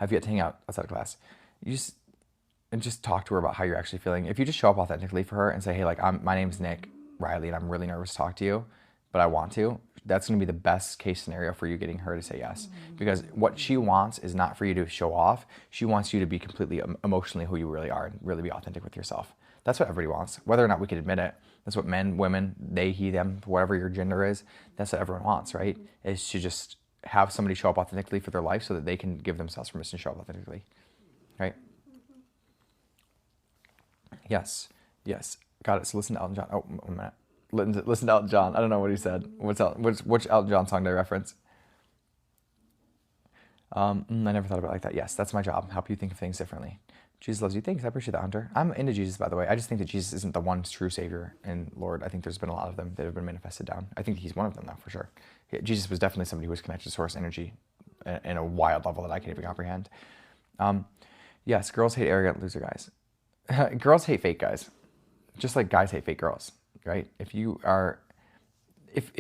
yet to hang out outside of class? You just talk to her about how you're actually feeling. If you just show up authentically for her and say, hey, like my name's Nick Riley and I'm really nervous to talk to you, but I want to, that's going to be the best case scenario for you getting her to say yes. Because what she wants is not for you to show off. She wants you to be completely emotionally who you really are and really be authentic with yourself. That's what everybody wants, whether or not we can admit it. That's what men, women, they, he, them, whatever your gender is, that's what everyone wants, right? Is to just have somebody show up authentically for their life so that they can give themselves permission to show up authentically, right? Yes, yes. Got it. So listen to Elton John. Oh, 1 minute. Listen to Elton John. I don't know what he said. Which Elton John song did I reference? I never thought about it like that. Yes, that's my job. Help you think of things differently. Jesus loves you. Thanks. I appreciate that, Hunter. I'm into Jesus, by the way. I just think that Jesus isn't the one true Savior and Lord. I think there's been a lot of them that have been manifested down. I think he's one of them, though, for sure. Yeah, Jesus was definitely somebody who was connected to source energy in a wild level that I can't even comprehend. Yes, girls hate arrogant loser guys. Girls hate fake guys. Just like guys hate fake girls. Right? If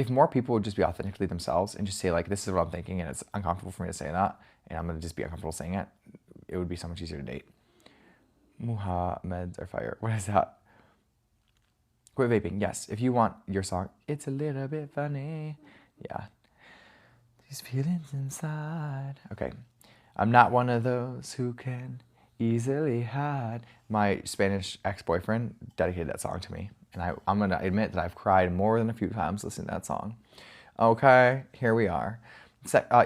more people would just be authentically themselves and just say like, this is what I'm thinking and it's uncomfortable for me to say that and I'm going to just be uncomfortable saying it, it would be so much easier to date. Muhammad's are fire. What is that? Quit vaping. Yes. If you want your song, it's a little bit funny. Yeah. These feelings inside. Okay. I'm not one of those who can easily hide. My Spanish ex-boyfriend dedicated that song to me. And I'm going to admit that I've cried more than a few times listening to that song. Okay, here we are.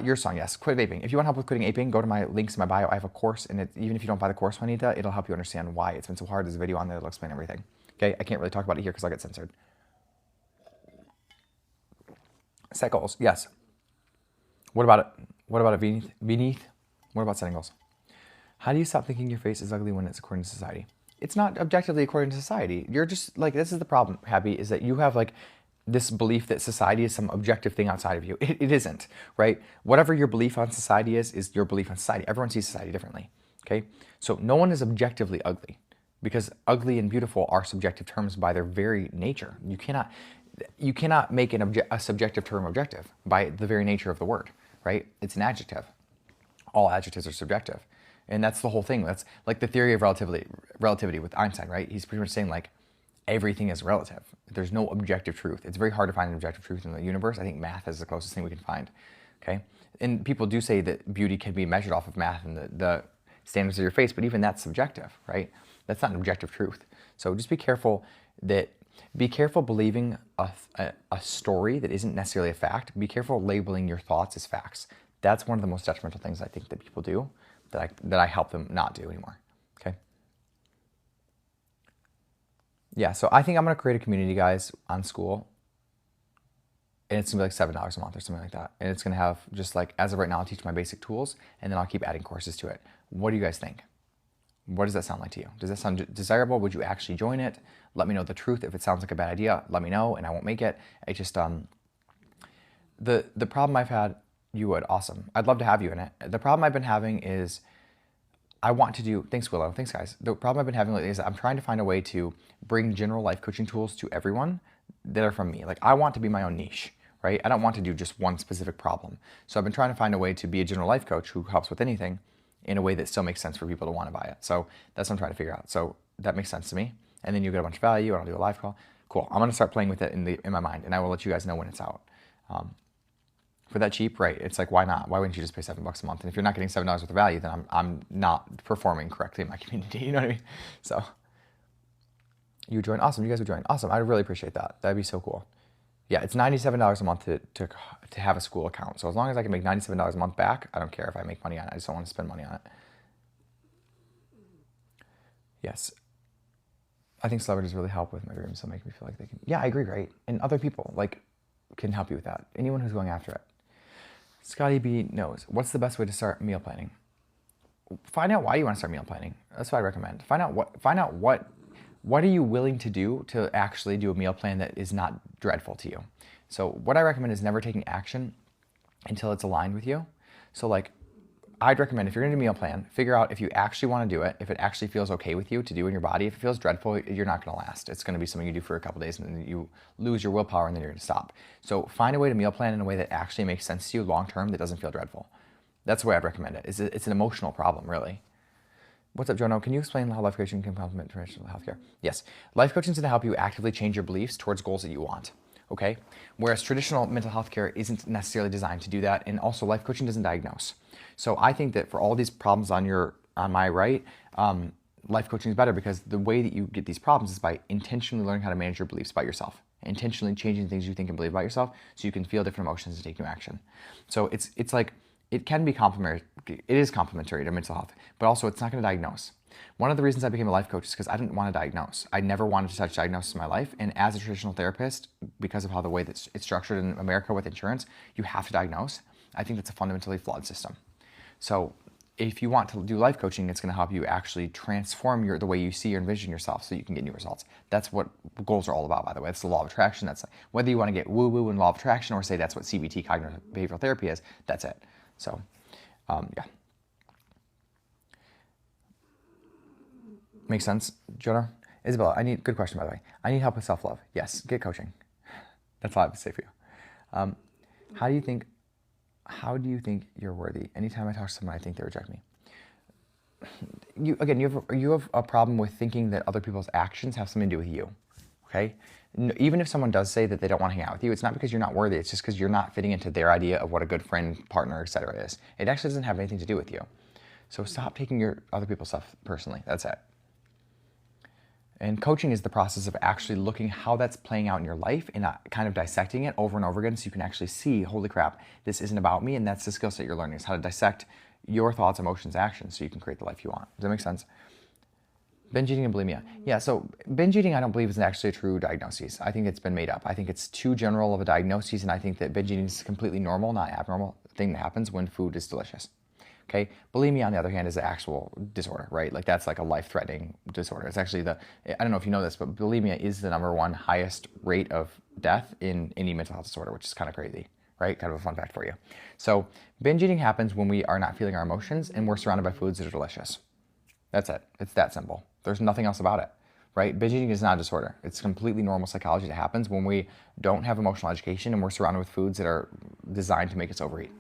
Your song, yes. Quit vaping. If you want help with quitting vaping, go to my links in my bio. I have a course, and even if you don't buy the course, Juanita, it'll help you understand why it's been so hard. There's a video on there that'll explain everything. Okay, I can't really talk about it here because I'll get censored. Set goals, yes. What about it? What about it, Beneath? What about setting goals? How do you stop thinking your face is ugly when it's according to society? It's not objectively according to society. You're just like, this is the problem, Happy, is that you have like this belief that society is some objective thing outside of you. It isn't, right? Whatever your belief on society is your belief on society. Everyone sees society differently, okay? So no one is objectively ugly because ugly and beautiful are subjective terms by their very nature. You cannot make a subjective term objective by the very nature of the word, right? It's an adjective. All adjectives are subjective. And that's the whole thing. That's like the theory of relativity with Einstein, right? He's pretty much saying like everything is relative. There's no objective truth. It's very hard to find an objective truth in the universe. I think math is the closest thing we can find, okay? And people do say that beauty can be measured off of math and the standards of your face, but even that's subjective, right? That's not an objective truth. So just be careful believing a story that isn't necessarily a fact. Be careful labeling your thoughts as facts. That's one of the most detrimental things I think that people do. That I help them not do anymore, okay? Yeah, so I think I'm going to create a community, guys, on Skool. And it's going to be like $7 a month or something like that. And it's going to have just like, as of right now, I'll teach my basic tools, and then I'll keep adding courses to it. What do you guys think? What does that sound like to you? Does that sound desirable? Would you actually join it? Let me know the truth. If it sounds like a bad idea, let me know and I won't make it. It just, the problem I've had, you would, awesome. I'd love to have you in it. The problem I've been having is I want to do, thanks Willow, thanks guys. The problem I've been having lately is I'm trying to find a way to bring general life coaching tools to everyone that are from me. Like I want to be my own niche, right? I don't want to do just one specific problem. So I've been trying to find a way to be a general life coach who helps with anything in a way that still makes sense for people to want to buy it. So that's what I'm trying to figure out. So that makes sense to me. And then you get a bunch of value and I'll do a live call. Cool. I'm going to start playing with it in my mind and I will let you guys know when it's out. For that cheap, right? It's like, why not? Why wouldn't you just pay $7 a month? And if you're not getting $7 worth of value, then I'm not performing correctly in my community. You know what I mean? So you would join. Awesome. You guys would join. Awesome. I really appreciate that. That'd be so cool. Yeah, it's $97 a month to have a school account. So as long as I can make $97 a month back, I don't care if I make money on it. I just don't want to spend money on it. Yes. I think celebrities really help with my dreams. So make me feel like they can. Yeah, I agree, right? And other people like can help you with that. Anyone who's going after it. Scotty B knows. What's the best way to start meal planning? Find out why you want to start meal planning. That's what I recommend. Find out what are you willing to do to actually do a meal plan that is not dreadful to you. So what I recommend is never taking action until it's aligned with you. So like I'd recommend if you're gonna do a meal plan, figure out if you actually want to do it, if it actually feels okay with you to do in your body. If it feels dreadful, you're not gonna last. It's gonna be something you do for a couple days and then you lose your willpower and then you're gonna stop. So find a way to meal plan in a way that actually makes sense to you long term that doesn't feel dreadful. That's the way I'd recommend it. It's an emotional problem, really. What's up, Jono? Can you explain how life coaching can complement traditional healthcare? Yes. Life coaching is going to help you actively change your beliefs towards goals that you want. Okay? Whereas traditional mental health care isn't necessarily designed to do that, and also life coaching doesn't diagnose. So I think that for all these problems on my right, life coaching is better because the way that you get these problems is by intentionally learning how to manage your beliefs about yourself, intentionally changing things you think and believe about yourself so you can feel different emotions and take new action. So it's like, it can be complementary. It is complementary to mental health, but also it's not going to diagnose. One of the reasons I became a life coach is because I didn't want to diagnose. I never wanted to touch diagnosis in my life. And as a traditional therapist, because of how the way that it's structured in America with insurance, you have to diagnose. I think that's a fundamentally flawed system. So if you want to do life coaching, it's going to help you actually transform the way you see or envision yourself so you can get new results. That's what goals are all about, by the way. It's the law of attraction. That's whether you want to get woo-woo in law of attraction or say that's what CBT, cognitive behavioral therapy is, that's it. So, yeah. Makes sense, Jonah? Isabella, good question, by the way. I need help with self-love. Yes, get coaching. That's all I have to say for you. How do you think you're worthy? Anytime I talk to someone, I think they reject me. You have a problem with thinking that other people's actions have something to do with you, okay? Even if someone does say that they don't want to hang out with you, it's not because you're not worthy. It's just because you're not fitting into their idea of what a good friend, partner, etc. is. It actually doesn't have anything to do with you. So stop taking your other people's stuff personally. That's it. And coaching is the process of actually looking how that's playing out in your life and kind of dissecting it over and over again so you can actually see, holy crap, this isn't about me, and that's the skill set you're learning, is how to dissect your thoughts, emotions, actions so you can create the life you want. Does that make sense? Binge eating and bulimia. Yeah, so binge eating I don't believe is actually a true diagnosis. I think it's been made up. I think it's too general of a diagnosis, and I think that binge eating is a completely normal, not abnormal thing that happens when food is delicious. Okay, bulimia on the other hand is an actual disorder, right? Like that's like a life-threatening disorder. It's actually I don't know if you know this, but bulimia is the #1 highest rate of death in any mental health disorder, which is kind of crazy, right? Kind of a fun fact for you. So binge eating happens when we are not feeling our emotions and we're surrounded by foods that are delicious. That's it. It's that simple. There's nothing else about it, right? Binge eating is not a disorder. It's completely normal psychology that happens when we don't have emotional education and we're surrounded with foods that are designed to make us overeat,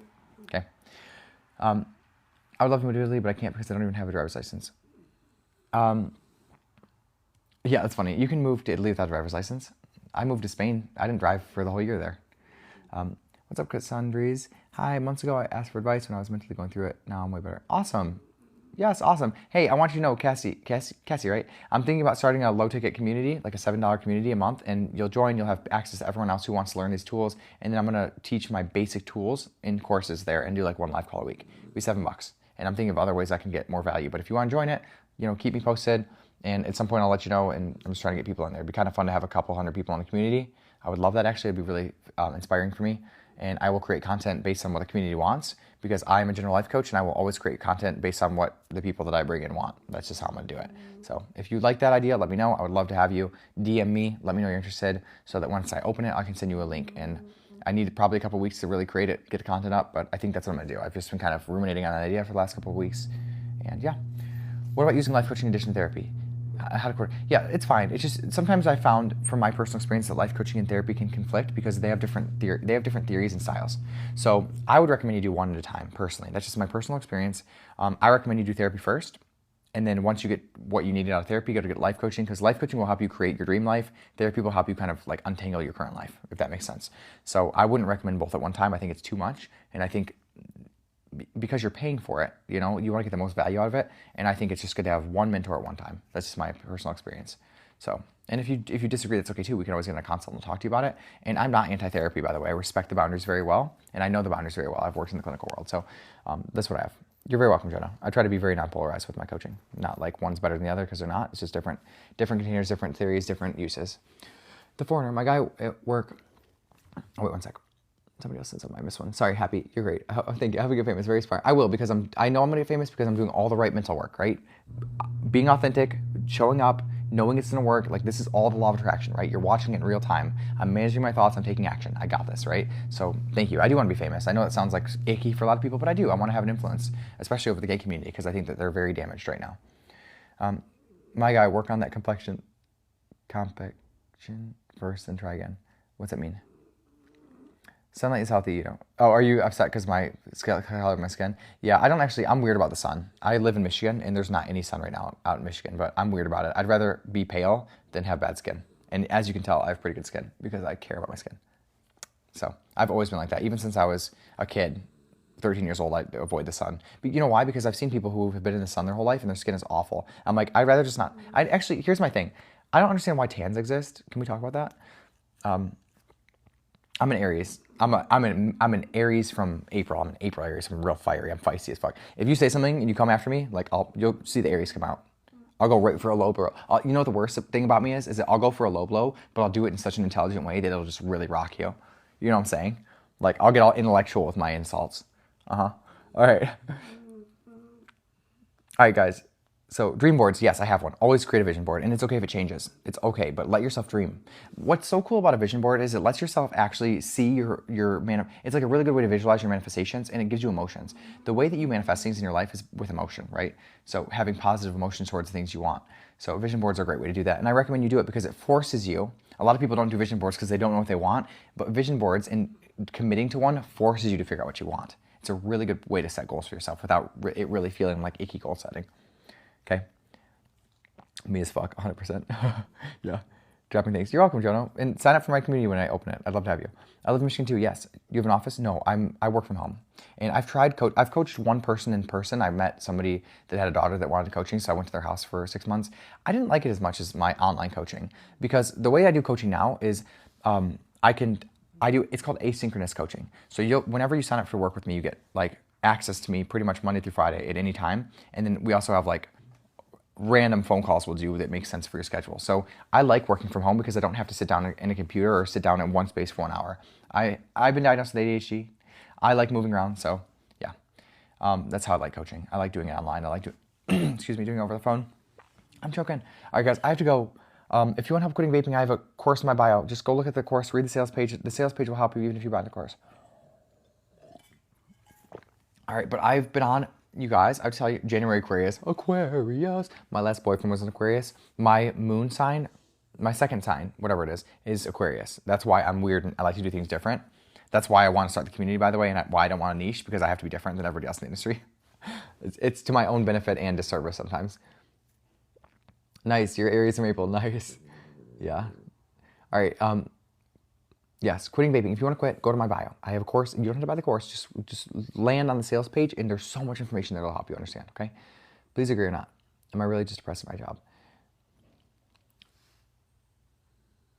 okay? I would love to move to Italy, but I can't because I don't even have a driver's license. Yeah, that's funny. You can move to Italy without a driver's license. I moved to Spain. I didn't drive for the whole year there. What's up, Cassandres? Hi, months ago I asked for advice when I was mentally going through it. Now I'm way better. Awesome. Yes, awesome. Hey, I want you to know, Cassie, right? I'm thinking about starting a low-ticket community, like a $7 community a month, and you'll join. You'll have access to everyone else who wants to learn these tools, and then I'm going to teach my basic tools in courses there and do like one live call a week. It'll be $7. And I'm thinking of other ways I can get more value. But if you want to join it, keep me posted, and at some point I'll let you know, and I'm just trying to get people in there. It'd be kind of fun to have a couple hundred people in the community. I would love that, actually. It'd be really inspiring for me. And I will create content based on what the community wants, because I'm a general life coach and I will always create content based on what the people that I bring in want. That's just how I'm going to do it. So if you like that idea, let me know. I would love to have you. DM me, let me know you're interested, so that once I open it, I can send you a link. And I need probably a couple weeks to really create it, get the content up, but I think that's what I'm going to do. I've just been kind of ruminating on that idea for the last couple of weeks. And yeah. What about using life coaching in addition to therapy? How to coordinate? Yeah, it's fine. It's just sometimes I found from my personal experience that life coaching and therapy can conflict because they have different theories and styles. So I would recommend you do one at a time personally. That's just my personal experience. I recommend you do therapy first, and then once you get what you needed out of therapy, go to get life coaching, because life coaching will help you create your dream life. Therapy will help you kind of like untangle your current life, if that makes sense. So I wouldn't recommend both at one time. I think it's too much, and I think because you're paying for it, you want to get the most value out of it. And I think it's just good to have one mentor at one time. That's just my personal experience. So, and if you disagree, that's okay too. We can always get on a consult and talk to you about it. And I'm not anti-therapy, by the way. I respect the boundaries very well. And I know the boundaries very well. I've worked in the clinical world. So that's what I have. You're very welcome, Jonah. I try to be very non-polarized with my coaching. Not like one's better than the other, because they're not. It's just different containers, different theories, different uses. The Foreigner, my guy at work. Oh, wait 1 sec. Somebody else said something. I missed one. Sorry, Happy. You're great. Thank you. I hope you get famous. Very inspiring. I will, because I know I'm going to get famous because I'm doing all the right mental work, right? Being authentic, showing up, knowing it's going to work. Like, this is all the law of attraction, right? You're watching it in real time. I'm managing my thoughts. I'm taking action. I got this, right? So thank you. I do want to be famous. I know it sounds like icky for a lot of people, but I do. I want to have an influence, especially over the gay community, because I think that they're very damaged right now. My guy, work on that complexion first and try again. What's that mean? Sunlight is healthy, Oh, are you upset because my color of my skin? Yeah, I'm weird about the sun. I live in Michigan, and there's not any sun right now out in Michigan, but I'm weird about it. I'd rather be pale than have bad skin. And as you can tell, I have pretty good skin because I care about my skin. So I've always been like that. Even since I was a kid, 13 years old, I avoid the sun. But you know why? Because I've seen people who have been in the sun their whole life, and their skin is awful. I'm like, I'd rather just not. Here's my thing. I don't understand why tans exist. Can we talk about that? I'm an Aries. I'm an Aries from April. I'm an April Aries. I'm real fiery. I'm feisty as fuck. If you say something and you come after me, like you'll see the Aries come out. I'll go right for a low blow. You know what the worst thing about me is that I'll go for a low blow, but I'll do it in such an intelligent way that it'll just really rock you. You know what I'm saying? Like, I'll get all intellectual with my insults. All right. All right, guys. So dream boards, yes, I have one. Always create a vision board, and it's okay if it changes. It's okay, but let yourself dream. What's so cool about a vision board is it lets yourself actually see it's like a really good way to visualize your manifestations, and it gives you emotions. The way that you manifest things in your life is with emotion, right? So having positive emotions towards the things you want. So vision boards are a great way to do that, and I recommend you do it because it forces you. A lot of people don't do vision boards because they don't know what they want, but vision boards and committing to one forces you to figure out what you want. It's a really good way to set goals for yourself without it really feeling like icky goal setting. Okay. Me as fuck, 100%. Yeah. Dropping things. You're welcome, Jono. And sign up for my community when I open it. I'd love to have you. I live in Michigan too, yes. You have an office? No, I work from home. And I've coached one person in person. I met somebody that had a daughter that wanted coaching, so I went to their house for 6 months. I didn't like it as much as my online coaching, because the way I do coaching now is it's called asynchronous coaching. So whenever you sign up for work with me, you get like access to me pretty much Monday through Friday at any time. And then we also have like random phone calls we'll do that make sense for your schedule. So I like working from home because I don't have to sit down in a computer or sit down in one space for 1 hour. I've been diagnosed with ADHD. I like moving around, so yeah. That's how I like coaching. I like doing it online. I like doing it over the phone. I'm joking. All right, guys, I have to go. If you want help quitting vaping, I have a course in my bio. Just go look at the course, read the sales page. The sales page will help you even if you buy the course. All right, but I've been on, you guys, I would tell you, January Aquarius. My last boyfriend was an Aquarius. My moon sign, my second sign, whatever it is Aquarius. That's why I'm weird and I like to do things different. That's why I want to start the community, by the way, and why I don't want a niche, because I have to be different than everybody else in the industry. It's to my own benefit and disservice sometimes. Nice, your Aries and April, nice. Yeah. All right, yes, quitting vaping. If you want to quit, go to my bio. I have a course. You don't have to buy the course. Just land on the sales page, and there's so much information that will help you understand, okay? Please agree or not. Am I really just depressed at my job?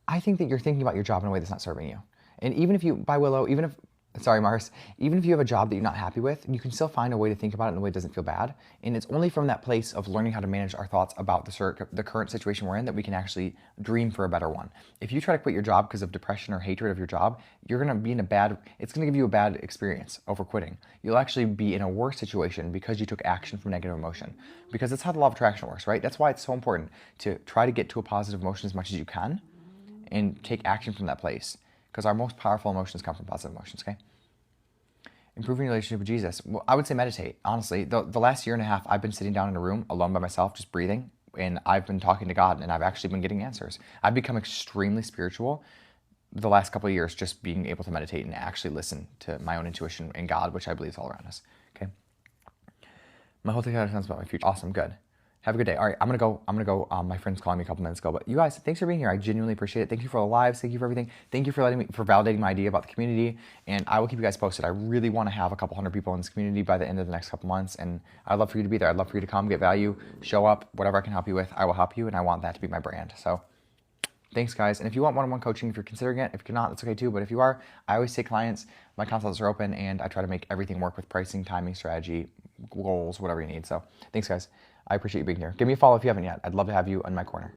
I think that you're thinking about your job in a way that's not serving you. And even if you, by Willow, even if Sorry, Mars. Even if you have a job that you're not happy with, you can still find a way to think about it in a way that doesn't feel bad. And it's only from that place of learning how to manage our thoughts about the current situation we're in that we can actually dream for a better one. If you try to quit your job because of depression or hatred of your job, you're going to be it's going to give you a bad experience over quitting. You'll actually be in a worse situation because you took action from negative emotion. Because that's how the law of attraction works, right? That's why it's so important to try to get to a positive emotion as much as you can and take action from that place. Because our most powerful emotions come from positive emotions, okay? Improving your relationship with Jesus. Well, I would say meditate. Honestly, the last year and a half, I've been sitting down in a room alone by myself, just breathing, and I've been talking to God, and I've actually been getting answers. I've become extremely spiritual the last couple of years, just being able to meditate and actually listen to my own intuition and God, which I believe is all around us, okay? My whole thing sounds about my future. Awesome, good. Have a good day. All right, I'm gonna go. My friend's calling me a couple minutes ago, but you guys, thanks for being here. I genuinely appreciate it. Thank you for the lives. Thank you for everything. Thank you for validating my idea about the community. And I will keep you guys posted. I really want to have a couple hundred people in this community by the end of the next couple months, and I'd love for you to be there. I'd love for you to come, get value, show up, whatever I can help you with, I will help you, and I want that to be my brand. So, thanks, guys. And if you want one-on-one coaching, if you're considering it, if you're not, that's okay too. But if you are, I always take clients. My consults are open, and I try to make everything work with pricing, timing, strategy, goals, whatever you need. So, thanks, guys. I appreciate you being here. Give me a follow if you haven't yet. I'd love to have you in my corner.